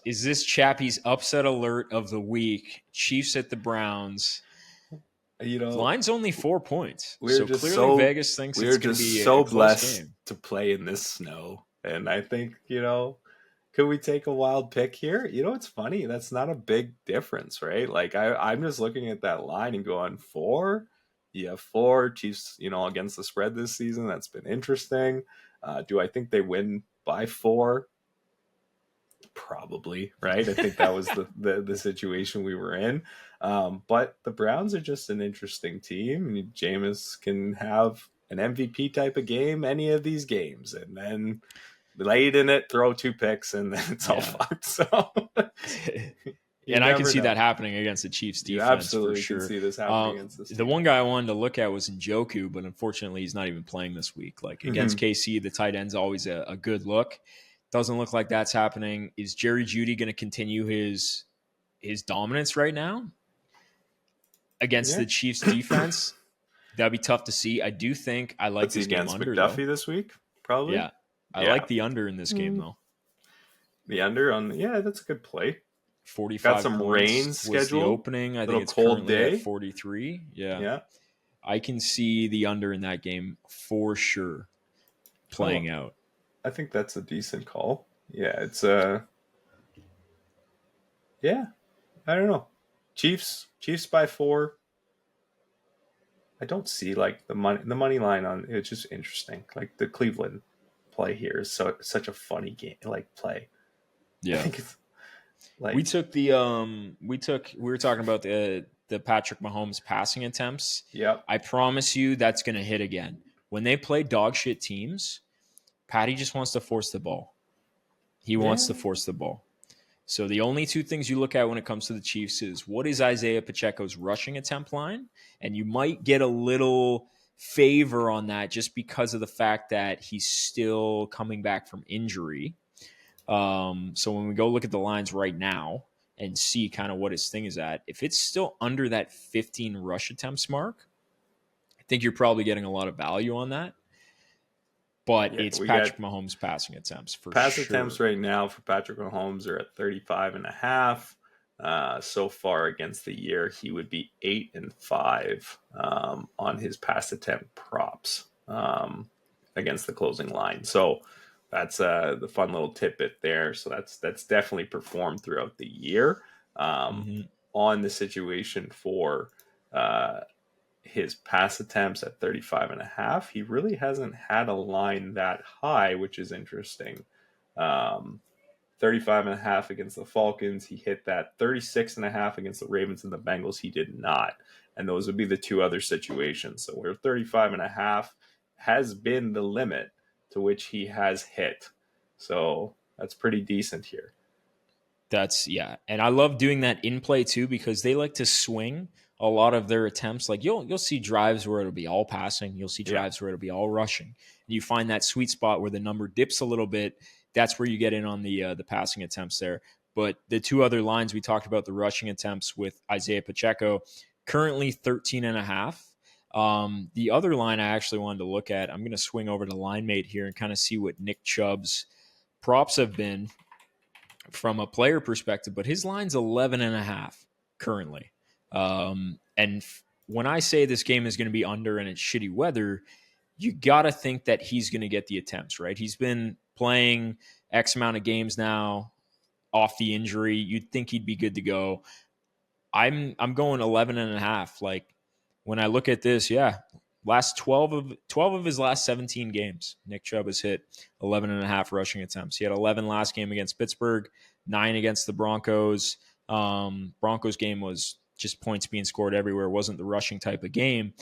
this Chappie's upset alert of the week? Chiefs at the Browns. You know, line's only 4 points. So clearly Vegas thinks it's going to be so a close blessed game to play in this snow. And I think, could we take a wild pick here? It's funny. That's not a big difference, right? Like I'm just looking at that line and going 4. You have 4 Chiefs, against the spread this season. That's been interesting. Do I think they win by 4? Probably, right? I think that was the situation we were in. But the Browns are just an interesting team. Jameis can have an MVP type of game any of these games, and then late in it, throw 2 picks, and then it's all fucked. So, and I can see that happening against the Chiefs defense. You absolutely for sure. can see this happening against this team. The one guy I wanted to look at was Njoku, but unfortunately, he's not even playing this week. Like against KC, the tight end's always a good look. Doesn't look like that's happening. Is Jerry Jeudy going to continue his dominance right now against the Chiefs defense? That'd be tough to see. I do think I like this game under McDuffie this week, probably. Yeah, I like the under in this game though. The under that's a good play. 45 got some points rain scheduled. The opening. I think it's cold currently day. At 43. Yeah. I can see the under in that game for sure playing out. I think that's a decent call. Yeah, it's I don't know. Chiefs by 4. I don't see like the money line on it's just interesting. Like the Cleveland play here is such a funny game play. Yeah. I think it's like we were talking about the Patrick Mahomes passing attempts. Yep. I promise you that's going to hit again. When they play dog shit teams, Patty just wants to force the ball. He wants to force the ball. So the only 2 things you look at when it comes to the Chiefs is what is Isaiah Pacheco's rushing attempt line? And you might get a little favor on that just because of the fact that he's still coming back from injury. So when we go look at the lines right now and see kind of what his thing is at, if it's still under that 15 rush attempts mark, I think you're probably getting a lot of value on that. But it's Patrick Mahomes passing attempts for pass sure. Attempts right now for Patrick Mahomes are at 35.5. So far against the year, he would be 8-5 on his pass attempt props against the closing line. So that's the fun little tidbit there. So that's definitely performed throughout the year. On the situation for his pass attempts at 35.5, he really hasn't had a line that high, which is interesting. 35.5 against the Falcons, he hit that. 36.5 against the Ravens and the Bengals, he did not. And those would be the 2 other situations. So where 35.5 has been the limit to which he has hit. So That's pretty decent here. And I love doing that in play too, because they like to swing a lot of their attempts. Like you'll see drives where it'll be all passing. You'll see drives where it'll be all rushing. And you find that sweet spot where the number dips a little bit. That's where you get in on the passing attempts there. But the two other lines we talked about, the rushing attempts with Isaiah Pacheco, currently 13.5. The other line I actually wanted to look at, I'm going to swing over to LineMate here and kind of see what Nick Chubb's props have been from a player perspective, but his line's 11.5 currently. When I say this game is going to be under and it's shitty weather, you got to think that he's going to get the attempts, right? He's been playing X amount of games now off the injury. You'd think he'd be good to go. I'm going 11.5. Like when I look at this, last 12 of his last 17 games, Nick Chubb has hit 11.5 rushing attempts. He had 11 last game against Pittsburgh, 9 against the Broncos. Broncos game was just points being scored everywhere. It wasn't the rushing type of game.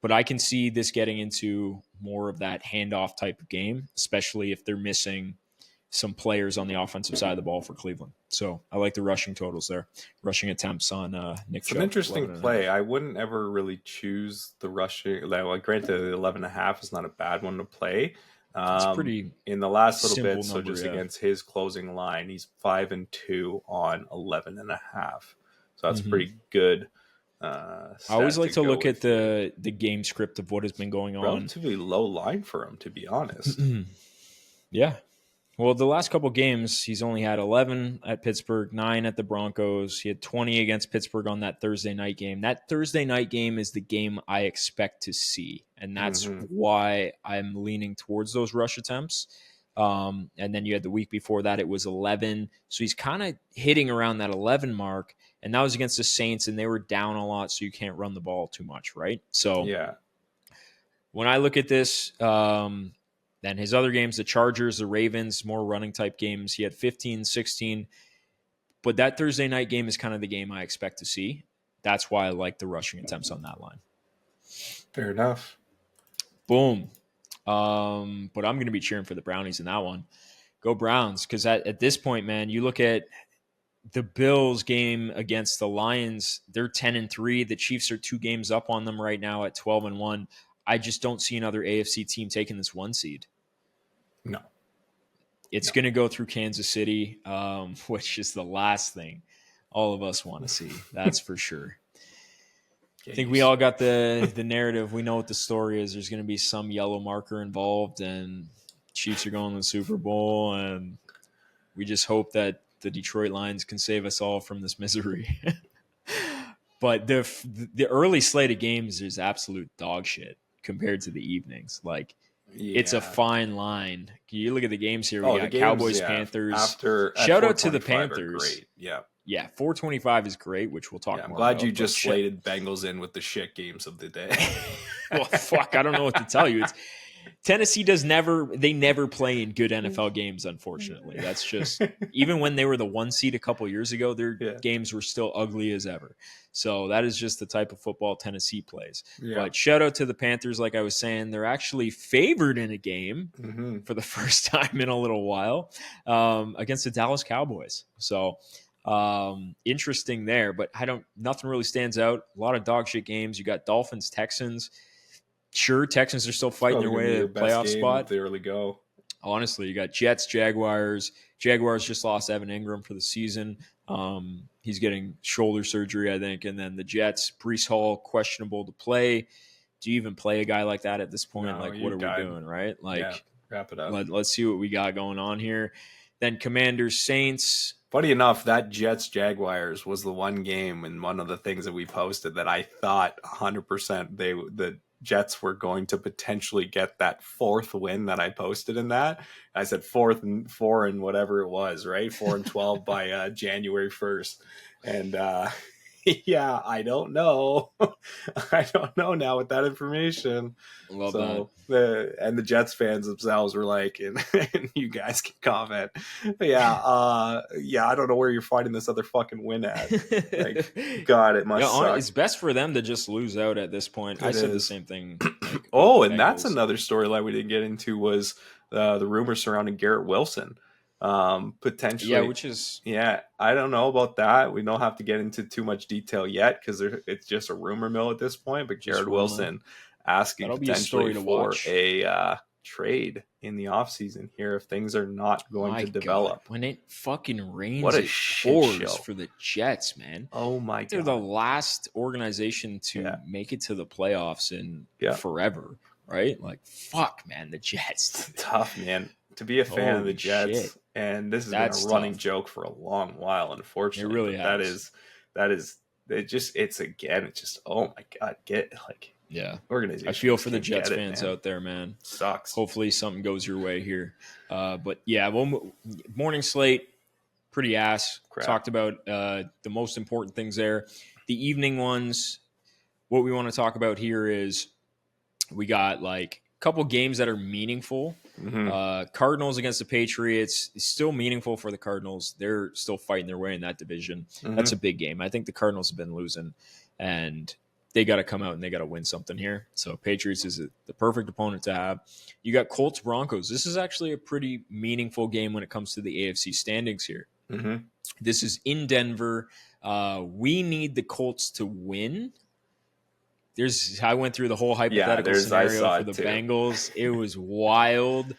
But I can see this getting into more of that handoff type of game, especially if they're missing some players on the offensive side of the ball for Cleveland. So I like the rushing totals there, rushing attempts on Nick Chubb. It's an interesting play. I wouldn't ever really choose the rushing. Like, granted, the 11.5 is not a bad one to play. It's pretty in the last little bit. number, So just against his closing line, he's 5-2 on 11.5. So that's pretty good. I always like to look at the game script of what has been going on. Relatively low line for him, to be honest. Yeah. Well, the last couple games, he's only had 11 at Pittsburgh, 9 at the Broncos. He had 20 against Pittsburgh on that Thursday night game. That Thursday night game is the game I expect to see, and that's why I'm leaning towards those rush attempts. And then you had the week before that, it was 11. So he's kind of hitting around that 11 mark, and that was against the Saints, and they were down a lot, so you can't run the ball too much, right? So when I look at this, then his other games, the Chargers, the Ravens, more running type games, he had 15, 16. But that Thursday night game is kind of the game I expect to see. That's why I like the rushing attempts on that line. Fair enough. Boom. But I'm going to be cheering for the Brownies in that one. Go Browns. Because at this point, man, you look at the Bills game against the Lions, they're 10-3. The Chiefs are 2 games up on them right now at 12-1. I just don't see another AFC team taking this 1 seed. No. It's going to go through Kansas City, which is the last thing all of us want to see. That's for sure. I think we all got the narrative. We know what the story is. There's going to be some yellow marker involved, and Chiefs are going to the Super Bowl, and we just hope that the Detroit Lions can save us all from this misery. But the early slate of games is absolute dog shit compared to the evenings. Like, it's a fine line. You look at the games here. We got Cowboys, Panthers. Shout out to the Panthers. Great. Yeah. Yeah, 425 is great, which we'll talk more about. I'm glad you just slated Bengals in with the shit games of the day. Well, fuck, I don't know what to tell you. Tennessee never play in good NFL games, unfortunately. That's just, even when they were the 1 seed a couple years ago, their games were still ugly as ever. So that is just the type of football Tennessee plays. Yeah. But shout out to the Panthers, like I was saying, they're actually favored in a game for the first time in a little while against the Dallas Cowboys. So interesting there, but nothing really stands out. A lot of dog shit games. You got Dolphins, Texans. Sure, Texans are still fighting their way to the playoff spot. They really go. Honestly, you got Jets, Jaguars. Jaguars just lost Evan Ingram for the season. He's getting shoulder surgery, I think. And then the Jets, Breece Hall, questionable to play. Do you even play a guy like that at this point? No, like, what are we doing, right? Like, wrap it up. Let's see what we got going on here. Then Commanders, Saints. Funny enough, that Jets-Jaguars was the one game and one of the things that we posted that I thought 100% the Jets were going to potentially get that 4th win that I posted in that. I said 4th and 4 and whatever it was, right? 4-12 by January 1st. And yeah, I don't know. I don't know now with that information. Love that. The Jets fans themselves were like, and you guys can comment. I don't know where you're finding this other fucking win at. Like, God, it must suck. It's best for them to just lose out at this point. I said the same thing. And that's another storyline we didn't get into was the rumors surrounding Garrett Wilson. Potentially. Yeah, which is... Yeah, I don't know about that. We don't have to get into too much detail yet because it's just a rumor mill at this point. But Garrett Wilson asking potentially for a trade in the offseason here if things are not going to develop. When it fucking rains, what a it shit pours show for the Jets, man. Oh my God. They're the last organization to make it to the playoffs in forever, right? Like, fuck, man, the Jets. It's tough, man. To be a fan of the Jets, and this has been a running joke for a long while, unfortunately. It really has. That is it's just, oh my God, organization. I feel for the Jets fans out there, man. Sucks. Hopefully something goes your way here. But yeah, morning slate, pretty ass. Crap. Talked about the most important things there. The evening ones, what we want to talk about here is we got like a couple games that are meaningful. Mm-hmm. Cardinals against the Patriots is still meaningful for the Cardinals. They're still fighting their way in that division. Mm-hmm. That's a big game. I think the Cardinals have been losing, and they got to come out and they got to win something here. So Patriots is the perfect opponent to have. You got Colts Broncos. This is actually a pretty meaningful game when it comes to the AFC standings here. Mm-hmm. This is in Denver. We need the Colts to win. I went through the whole hypothetical scenario for the Bengals. It was wild.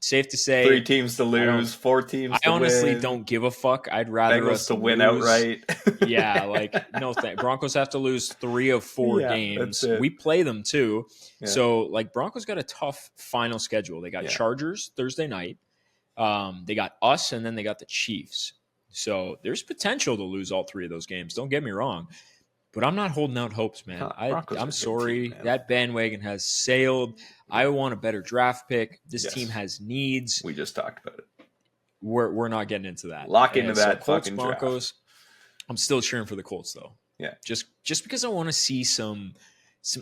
Safe to say, 3 teams to lose, 4 teams to win. I honestly don't give a fuck. I'd rather Bengals us to win lose. outright. Yeah, like no thanks. Broncos have to lose 3 of 4 games. We play them too. Yeah. So like Broncos got a tough final schedule. They got Chargers Thursday night. They got us, and then they got the Chiefs. So there's potential to lose all 3 of those games. Don't get me wrong. But I'm not holding out hopes, man. I'm sorry. Team, that bandwagon has sailed. I want a better draft pick. This team has needs. We just talked about it. We're not getting into that. Lock into that Colts, fucking Broncos. Draft. I'm still cheering for the Colts, though. Yeah. Just because I want to see some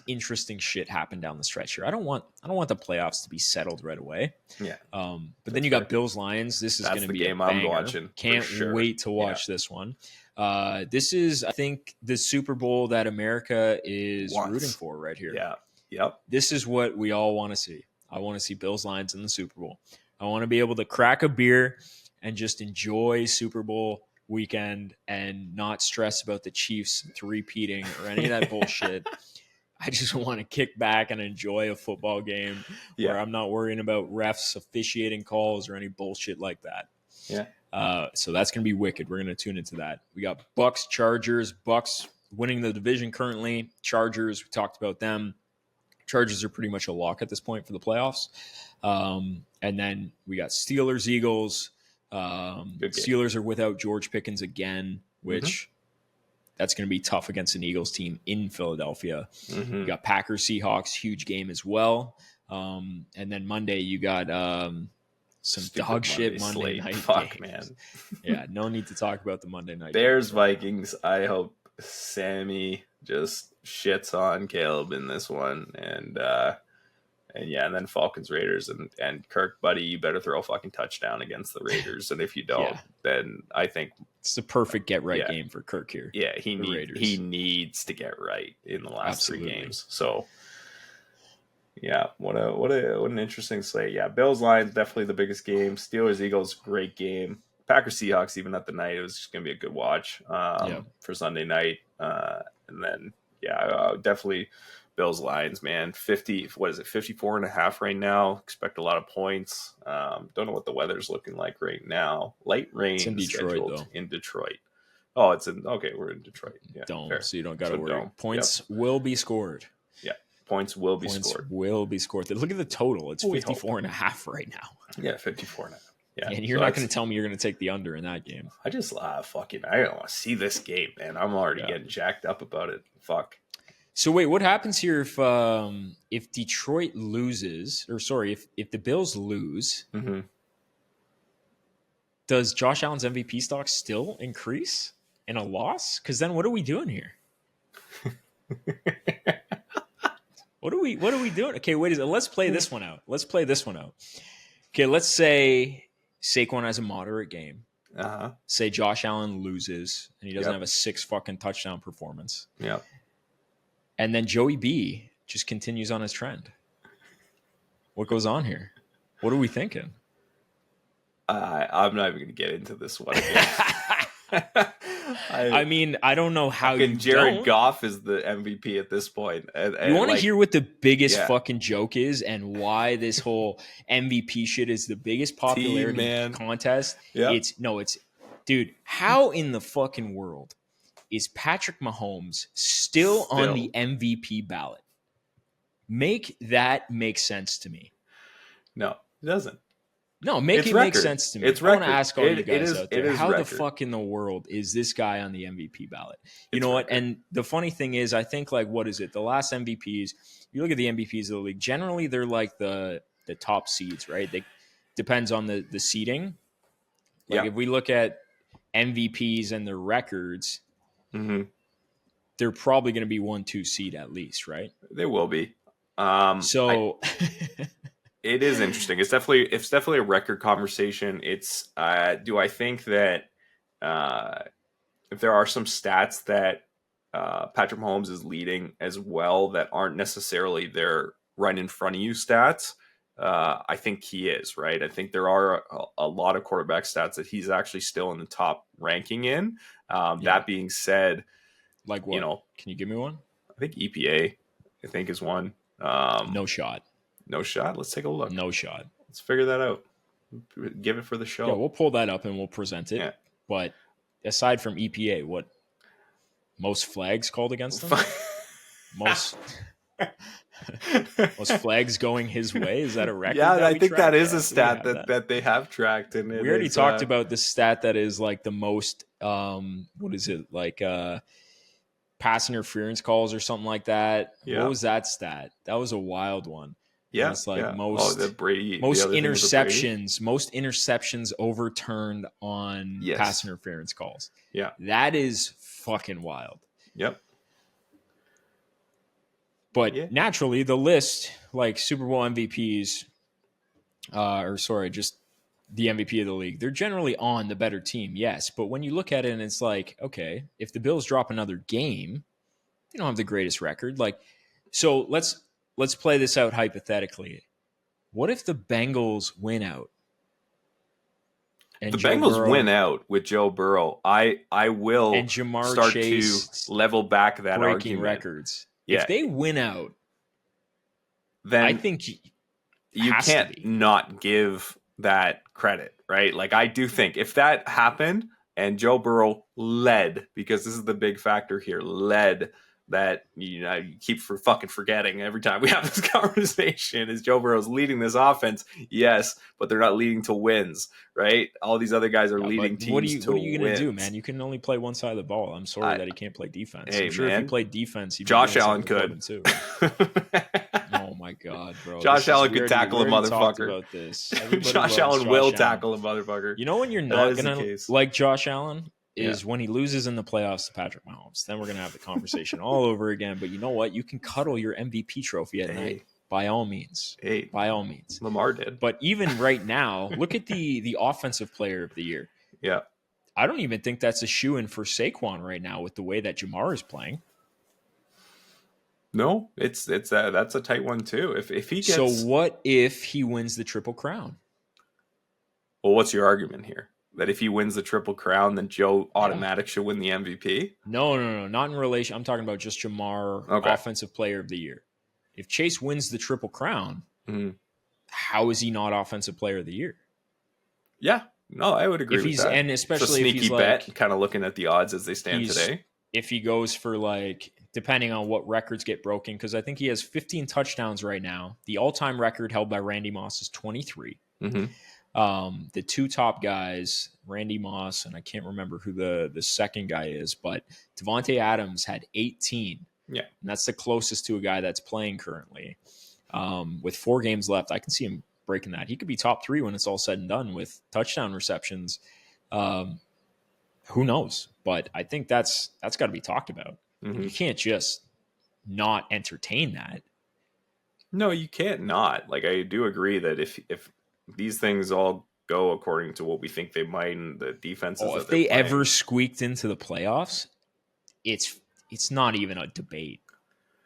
interesting shit happen down the stretch here. I don't want the playoffs to be settled right away. Yeah. But then you got Bills Lions. This is going to be a game a banger. I'm watching. Can't wait to watch this one. This is, I think, the Super Bowl that America is rooting for right here. Yeah. Yep. This is what we all want to see. I want to see Bills Lions in the Super Bowl. I want to be able to crack a beer and just enjoy Super Bowl weekend and not stress about the Chiefs three-peating or any of that bullshit. I just want to kick back and enjoy a football game where I'm not worrying about refs officiating calls or any bullshit like that. Yeah. So that's going to be wicked. We're going to tune into that. We got Bucks, Chargers. Bucks winning the division currently. Chargers, we talked about them. Chargers are pretty much a lock at this point for the playoffs. And then we got Steelers, Eagles. Steelers are without George Pickens again, which that's going to be tough against an Eagles team in Philadelphia. You got Packers, Seahawks, huge game as well. And then Monday you got some stupid dog shit Monday night Fuck, games. Man. Yeah, no need to talk about the Monday night Bears, Vikings. I hope Sammy just shits on Caleb in this one. And then Falcons, Raiders, and Kirk, buddy, you better throw a fucking touchdown against the Raiders. And if you don't, then I think it's the perfect get right game for Kirk here. Yeah, he needs to get right in the last 3 games. So yeah, what an interesting slate. Yeah, Bills Lions definitely the biggest game. Steelers Eagles great game. Packers Seahawks even at the night, it was just gonna be a good watch for Sunday night. And then definitely Bills Lions, man. 54.5 right now. Expect a lot of points. Don't know what the weather's looking like right now. Light rain in Detroit, scheduled in Detroit. Oh, we're in Detroit. Yeah, so you don't got to worry. Points will be scored. Yeah, points will be scored. Look at the total. It's 54.5 right now. Yeah, 54.5. Yeah, and you're not going to tell me you're going to take the under in that game. I just I don't want to see this game, man. I'm already getting jacked up about it. Fuck. So wait, what happens here if Detroit loses, or sorry, if the Bills lose? Does Josh Allen's MVP stock still increase in a loss? Because then what are we doing here? What are we doing? Okay, wait. Let's play this one out. Okay, let's say Saquon has a moderate game. Say Josh Allen loses and he doesn't have a 6 fucking touchdown performance. Yeah. And then Joey B just continues on his trend. What goes on here? What are we thinking? I'm not even going to get into this one again. I mean, I don't know how you Jared Goff is the MVP at this point. You want to hear what the biggest fucking joke is and why this whole MVP shit is the biggest popularity contest? Yeah. It's dude, how in the fucking world is Patrick Mahomes still on the MVP ballot? Make that make sense to me. No, it doesn't. No, make it make sense to me. It's I want to ask all you guys out there, how record. the fuck in the world is this guy on the MVP ballot? You know what? And the funny thing is, I think, like, what is it? The last MVPs, you look at the MVPs of the league, generally they're like the top seeds, right? They depends on the seeding. Like, if we look at MVPs and their records, they're probably going to be 1-2 seed at least, right? They will be. It is interesting. It's definitely a record conversation. It's do I think that if there are some stats that Patrick Mahomes is leading as well that aren't necessarily their right in front of you stats, I think he is, right? I think there are a lot of quarterback stats that he's actually still in the top ranking in. That being said, like what? Can you give me one? I think EPA, is one. No shot. No shot? Let's take a look. No shot. Let's figure that out. Give it for the show. Yeah, we'll pull that up and we'll present it. Yeah. But aside from EPA, what? Most flags called against them? most flags going his way? Is that a record? Yeah, I think that is a stat that they have tracked. And we already talked about the stat that is like the most, what is it? Like pass interference calls or something like that. Yeah. What was that stat? That was a wild one. Yeah, it's like most interceptions overturned on pass interference calls. Yeah, that is fucking wild. Yep. But naturally, the list, like Super Bowl MVPs, just the MVP of the league, they're generally on the better team. Yes, but when you look at it, and it's like, okay, if the Bills drop another game, they don't have the greatest record. Like, so let's play this out hypothetically. What if the Bengals win out? And the Bengals win out with Joe Burrow. I will and Jamar start Chase to level back that breaking argument. Records. Yeah. If they win out, then I think you can't not give that credit, right? Like, I do think if that happened and Joe Burrow led, because this is the big factor here, led that you keep fucking forgetting every time we have this conversation is Joe Burrow's leading this offense. Yes, but they're not leading to wins, right? All these other guys are leading teams to wins. What are you going to do, man? You can only play one side of the ball. I'm sorry that he can't play defense. Hey, I'm sure man, if he played defense, he'd Josh Allen could. Too. Oh my God, bro! Josh Allen could tackle a motherfucker. About this. Josh Allen will tackle a motherfucker. You know when you're not gonna like Josh Allen is when he loses in the playoffs to Patrick Mahomes. Then we're gonna have the conversation all over again. But you know what? You can cuddle your MVP trophy at night by all means. By all means, Lamar did. But even right now, look at the offensive player of the year. Yeah, I don't even think that's a shoo-in for Saquon right now with the way that Jamar is playing. No, that's a tight one too. If he gets, so what if he wins the Triple Crown? Well, what's your argument here? That if he wins the Triple Crown, then Joe automatic should win the MVP? No, not in relation. I'm talking about just Jamar, Offensive Player of the Year. If Chase wins the Triple Crown, how is he not Offensive Player of the Year? Yeah, no, I would agree with that. And especially it's a sneaky if he's bet, like, kind of looking at the odds as they stand today. If he goes for like, depending on what records get broken, because I think he has 15 touchdowns right now. The all-time record held by Randy Moss is 23. The two top guys, Randy Moss, and I can't remember who the second guy is, but Devontae Adams had 18. Yeah. And that's the closest to a guy that's playing currently. With 4 games left, I can see him breaking that. He could be top 3 when it's all said and done with touchdown receptions. Who knows? But I think that's got to be talked about. You can't just not entertain that. No, you can't not. Like, I do agree that if these things all go according to what we think they might, and the defenses if they ever squeaked into the playoffs, it's not even a debate.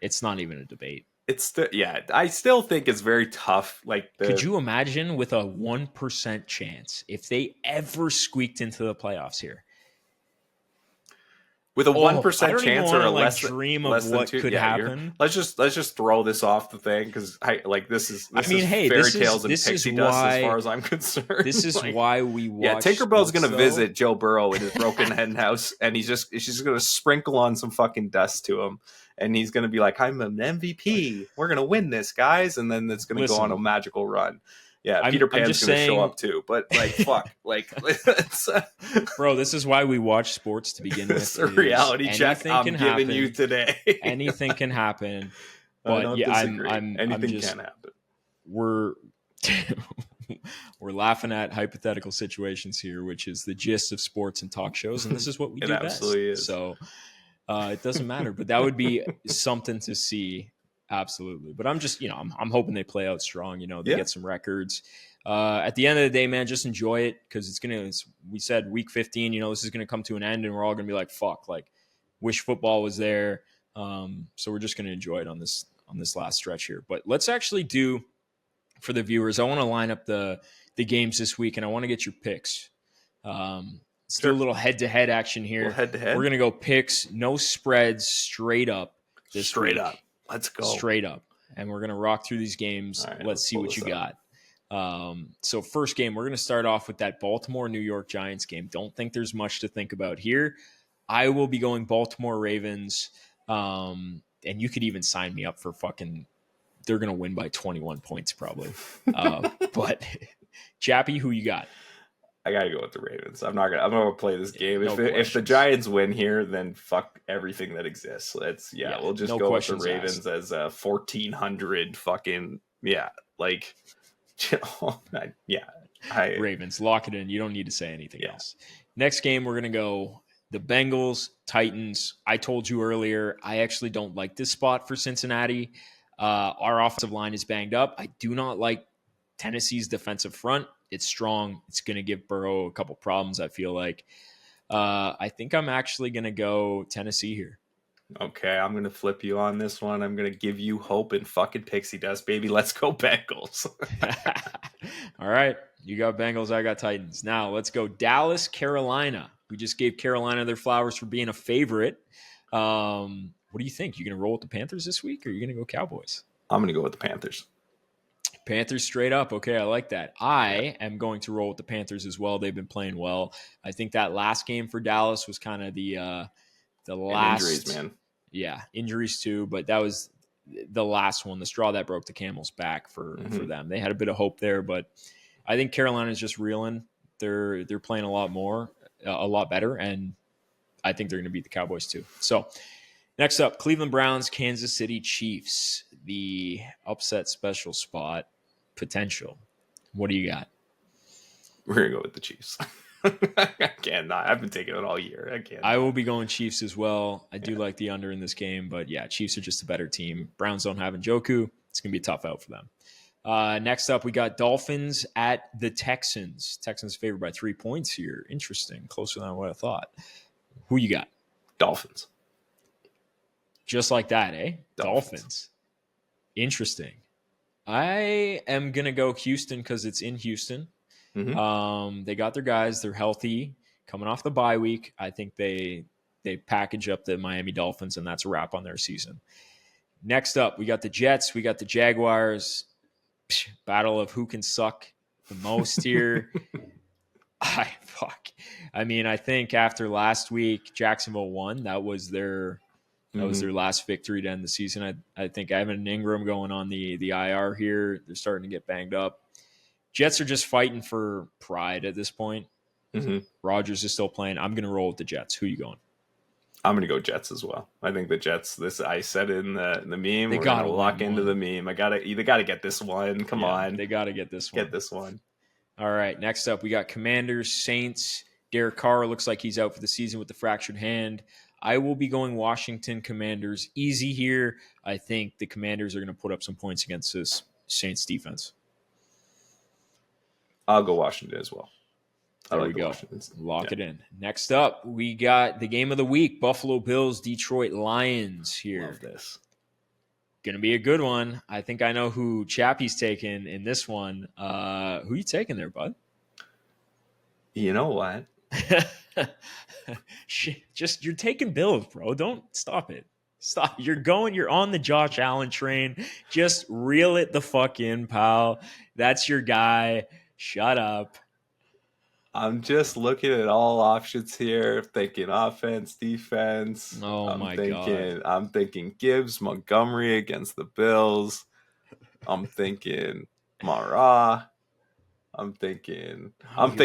It's not even a debate. I still think it's very tough. Like, could you imagine with a 1% chance if they ever squeaked into the playoffs here? With a I 1% don't even chance want or to a like less dream less of than what two, could happen. let's just throw this off the thing because this is Hey, fairy tales and this is pixie dust as far why as I'm concerned. this is Like, why we watch Tinkerbell's sports, gonna though. visit Joe Burrow in his broken hen house, and she's just gonna sprinkle on some fucking dust to him, and he's gonna be like, "I'm an MVP. We're gonna win this, guys," and then it's gonna go on a magical run. Yeah, Peter Pan's gonna show up too, but like, fuck, like, bro, this is why we watch sports to begin with. It's a reality check I'm giving you today. Anything can happen, but I don't disagree. Anything can happen. We're we're laughing at hypothetical situations here, which is the gist of sports and talk shows, and this is what we do best. Absolutely is. So it doesn't matter, but that would be something to see. Absolutely. But I'm just, I'm hoping they play out strong. They get some records. At the end of the day, man, just enjoy it because we said week 15, this is going to come to an end and we're all going to be like, fuck, like wish football was there. So we're just going to enjoy it on this last stretch here. But let's actually do, for the viewers, I want to line up the games this week and I want to get your picks. Let's do a little head-to-head action here. Head-to-head. We're going to go picks, no spreads, straight up this straight week. Up. Let's go. Straight up. And we're going to rock through these games. Right, let's see what you got. So first game, we're going to start off with that Baltimore-New York Giants game. Don't think there's much to think about here. I will be going Baltimore Ravens. And you could even sign me up for they're going to win by 21 points probably. But Chappie, who you got? I gotta go with the Ravens. I'm gonna play this game. If the Giants win here, then fuck everything that exists. We'll just go with the Ravens as a 1,400 fucking Ravens, lock it in. You don't need to say anything else. Next game, we're gonna go the Bengals, Titans. I told you earlier, I actually don't like this spot for Cincinnati. Our offensive line is banged up. I do not like Tennessee's defensive front. It's strong. It's going to give Burrow a couple problems, I feel like. I think I'm actually going to go Tennessee here. Okay, I'm going to flip you on this one. I'm going to give you hope and fucking pixie dust, baby. Let's go Bengals. All right. You got Bengals, I got Titans. Now, let's go Dallas, Carolina. We just gave Carolina their flowers for being a favorite. What do you think? You going to roll with the Panthers this week, or are you going to go Cowboys? I'm going to go with the Panthers. Panthers straight up. Okay, I like that. I am going to roll with the Panthers as well. They've been playing well. I think that last game for Dallas was kind of the last injuries, man. Yeah, injuries too, but that was the last one, the straw that broke the camel's back for them. They had a bit of hope there, but I think Carolina's just reeling. They're playing a lot better, and I think they're going to beat the Cowboys too. So next up, Cleveland Browns, Kansas City Chiefs, the upset special spot potential. What do you got? We're going to go with the Chiefs. I cannot. I've been taking it all year. I will be going Chiefs as well. I do like the under in this game, but yeah, Chiefs are just a better team. Browns don't have Njoku. It's going to be a tough out for them. Next up, we got Dolphins at the Texans. Texans favored by 3 points here. Interesting. Closer than what I thought. Who you got? Dolphins. Just like that, eh? Dolphins. Interesting. I am going to go Houston because it's in Houston. They got their guys. They're healthy. Coming off the bye week, I think they package up the Miami Dolphins, and that's a wrap on their season. Next up, we got the Jets. We got the Jaguars. Battle of who can suck the most here. I mean, I think after last week, Jacksonville won. That was their last victory to end the season. I think Evan and Ingram going on the IR here. They're starting to get banged up. Jets are just fighting for pride at this point. Rodgers is still playing. I'm going to roll with the Jets. Who are you going? I'm going to go Jets as well. I think the Jets. I said it in the meme. We're going to lock into the meme. They got to get this one. Come on, they got to get this one. Get this one. All right. Next up, we got Commanders, Saints. Derek Carr looks like he's out for the season with the fractured hand. I will be going Washington Commanders. Easy here. I think the Commanders are going to put up some points against this Saints defense. I'll go Washington as well. There we go. Lock it in. Next up, we got the game of the week, Buffalo Bills, Detroit Lions here. Love this. Gonna be a good one. I think I know who Chappie's taking in this one. Who you taking there, bud? You know what? Just you're taking Bills, bro. Don't stop it. Stop. You're on the Josh Allen train. Just reel it the fuck in, pal. That's your guy. Shut up. I'm just looking at all options here, thinking offense, defense. Oh my God. I'm thinking Gibbs, Montgomery against the Bills. I'm thinking Mara. I'm thinking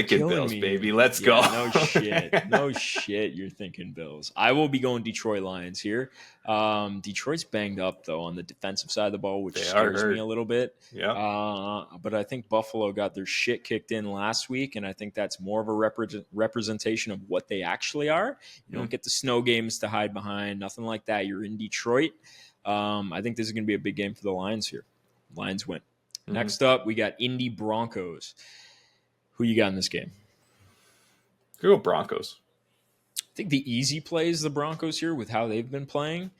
Bills, me. baby. Let's go. No shit. No shit. You're thinking Bills. I will be going Detroit Lions here. Detroit's banged up, though, on the defensive side of the ball, which scares me a little bit. Yeah. But I think Buffalo got their shit kicked in last week, and I think that's more of a representation of what they actually are. You don't get the snow games to hide behind, nothing like that. You're in Detroit. I think this is going to be a big game for the Lions here. Lions win. Next up, we got Indy Broncos. Who you got in this game? Go Broncos. I think the easy play is the Broncos here with how they've been playing.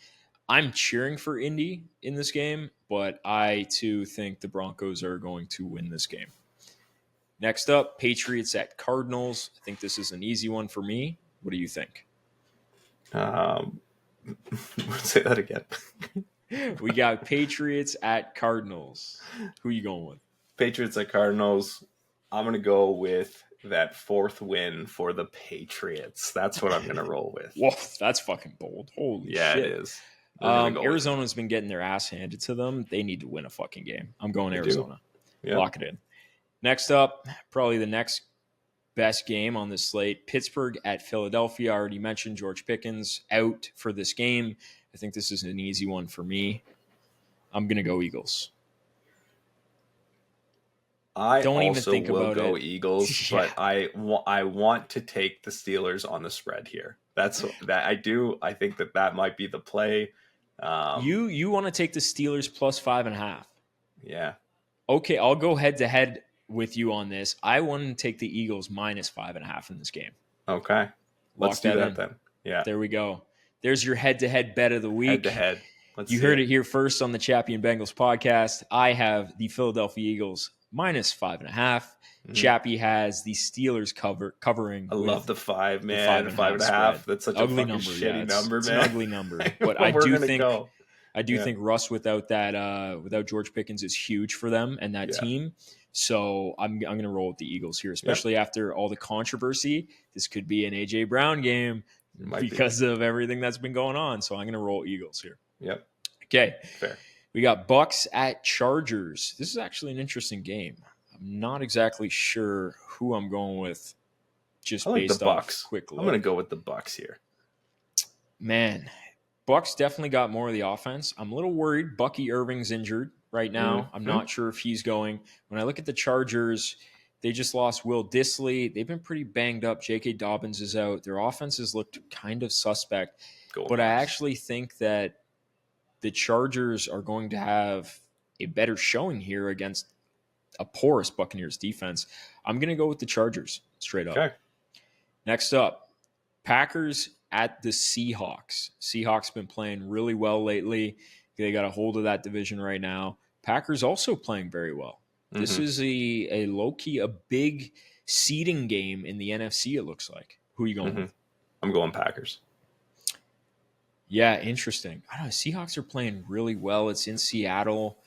I'm cheering for Indy in this game, but I, too, think the Broncos are going to win this game. Next up, Patriots at Cardinals. I think this is an easy one for me. What do you think? Say that again. We got Patriots at Cardinals. Who you going with? Patriots at Cardinals. I'm going to go with that fourth win for the Patriots. That's what I'm going to roll with. Whoa, that's fucking bold. Holy shit. Yeah, it is. Arizona's been getting their ass handed to them. They need to win a fucking game. I'm going Arizona. Yep. Lock it in. Next up, probably the next best game on this slate, Pittsburgh at Philadelphia. I already mentioned George Pickens out for this game. I think this is an easy one for me. I'm going to go Eagles. I don't even think about go Eagles, yeah. But I want to take the Steelers on the spread here. That's that I do. I think that might be the play. You want to take the Steelers plus 5.5? Yeah. Okay, I'll go head to head with you on this. I want to take the Eagles minus 5.5 in this game. Okay, let's do that then. Yeah, there we go. There's your head-to-head bet of the week. Head-to-head. You heard it here first on the Chappie and Bengals podcast. I have the Philadelphia Eagles minus 5.5. Chappie has the Steelers covering. I love the 5, man. The 5.5. That's such ugly a number. Shitty number, it's man. an ugly number. But I do think Russ without George Pickens is huge for them and that team. So I'm going to roll with the Eagles here, especially after all the controversy. This could be an AJ Brown game because of everything that's been going on. So I'm going to roll Eagles here. Yep. Okay. Fair. We got Bucks at Chargers. This is actually an interesting game. I'm not exactly sure who I'm going with just based off quick look. I'm going to go with the Bucks here. Man, Bucks definitely got more of the offense. I'm a little worried. Bucky Irving's injured right now. I'm not sure if he's going. When I look at the Chargers, they just lost Will Dissly. They've been pretty banged up. J.K. Dobbins is out. Their offenses looked kind of suspect. But I actually think that the Chargers are going to have a better showing here against a porous Buccaneers defense. I'm going to go with the Chargers straight up. Okay. Next up, Packers at the Seahawks. Seahawks been playing really well lately. They got a hold of that division right now. Packers also playing very well. This is a low-key, a big seeding game in the NFC, it looks like. Who are you going with? I'm going Packers. Yeah, interesting. I don't know. Seahawks are playing really well. It's in Seattle.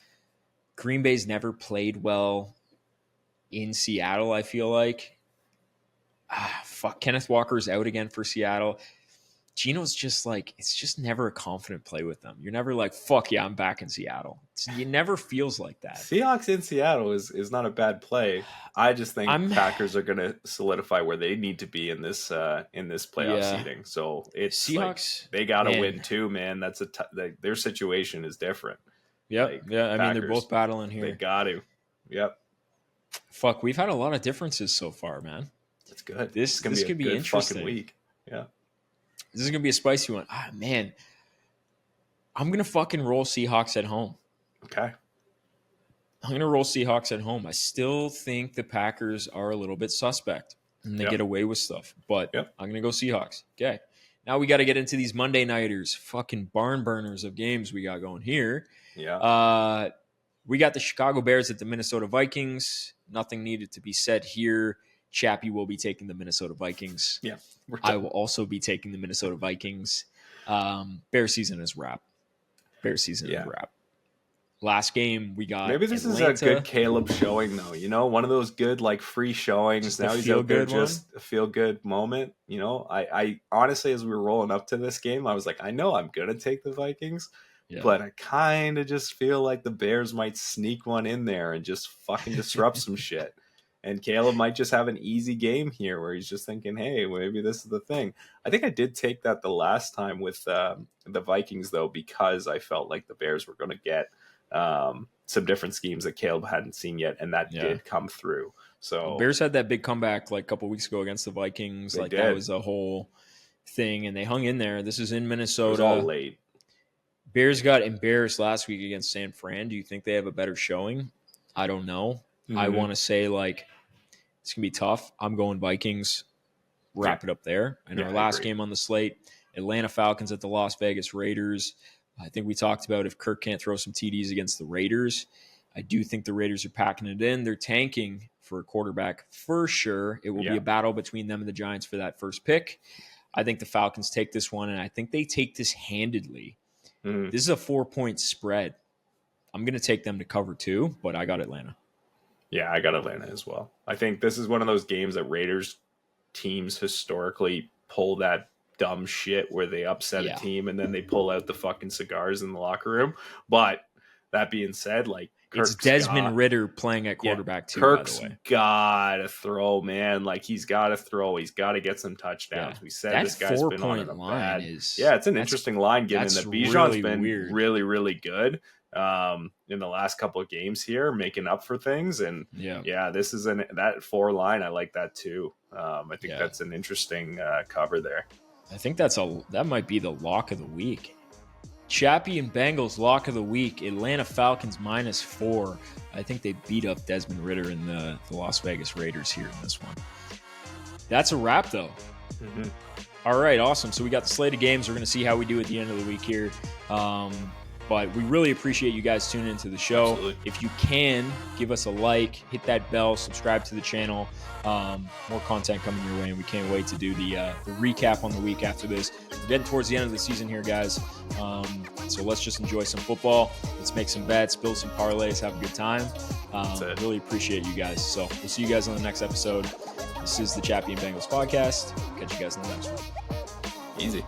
Green Bay's never played well in Seattle, I feel like. Kenneth Walker's out again for Seattle. Geno's just like, it's just never a confident play with them. You're never like, fuck yeah, I'm back in Seattle. It never feels like that. Seahawks in Seattle is not a bad play. I just think Packers are going to solidify where they need to be in this playoff seeding. So it's Seahawks. They got to win too, man. That's their situation is different. Yep. I mean, they're both battling here. They got to. Yep. Fuck, we've had a lot of differences so far, man. That's good. This could be interesting. Fucking week. Yeah. This is going to be a spicy one. Man. I'm going to fucking roll Seahawks at home. Okay. I'm going to roll Seahawks at home. I still think the Packers are a little bit suspect and they get away with stuff, but I'm going to go Seahawks. Okay. Now we got to get into these Monday nighters, fucking barn burners of games we got going here. Yeah. We got the Chicago Bears at the Minnesota Vikings. Nothing needed to be said here. Chappie will be taking the Minnesota Vikings. Yeah. I will also be taking the Minnesota Vikings. Bear season is wrapped. Bear season is wrapped. Last game we got. Maybe this Atlanta. is a good Caleb showing though. You know, one of those good like free showings. Just now he's out there, just a feel good moment. You know, I honestly, as we were rolling up to this game, I was like, I know I'm gonna take the Vikings, but I kind of just feel like the Bears might sneak one in there and just fucking disrupt some shit. And Caleb might just have an easy game here where he's just thinking, hey, maybe this is the thing. I think I did take that the last time with the Vikings, though, because I felt like the Bears were going to get some different schemes that Caleb hadn't seen yet, and that did come through. So the Bears had that big comeback like a couple weeks ago against the Vikings. That was a whole thing, and they hung in there. This is in Minnesota. It was all late. Bears got embarrassed last week against San Fran. Do you think they have a better showing? I don't know. Mm-hmm. I want to say, like, it's going to be tough. I'm going Vikings. Wrap it up there. And our last game on the slate, Atlanta Falcons at the Las Vegas Raiders. I think we talked about if Kirk can't throw some TDs against the Raiders. I do think the Raiders are packing it in. They're tanking for a quarterback for sure. It will be a battle between them and the Giants for that first pick. I think the Falcons take this one, and I think they take this handedly. Mm-hmm. This is a 4-point spread. I'm going to take them to cover 2, but I got Atlanta. Yeah, I got Atlanta as well. I think this is one of those games that Raiders teams historically pull that dumb shit where they upset a team and then they pull out the fucking cigars in the locker room. But that being said, like, it's Desmond Ridder playing at quarterback too. Kirk's by the way. Gotta throw, man. Like, he's gotta throw. He's got to get some touchdowns. We said that this guy's been on a bad. It's an interesting line given that Bijan's been really, really good. In the last couple of games here, making up for things, and this is that 4 line. I like that too. I think that's an interesting cover there. I think that might be the lock of the week. Chappie and Bengals lock of the week. Atlanta Falcons -4. I think they beat up Desmond Ridder and the Las Vegas Raiders here in this one. That's a wrap though. Mm-hmm. All right, awesome. So we got the slate of games. We're going to see how we do at the end of the week here. But we really appreciate you guys tuning into the show. Absolutely. If you can, give us a like, hit that bell, subscribe to the channel. More content coming your way, and we can't wait to do the recap on the week after this. We're getting towards the end of the season here, guys. So let's just enjoy some football. Let's make some bets, build some parlays, have a good time. Really appreciate you guys. So we'll see you guys on the next episode. This is the Chappie and Bengals podcast. Catch you guys in the next one. Easy.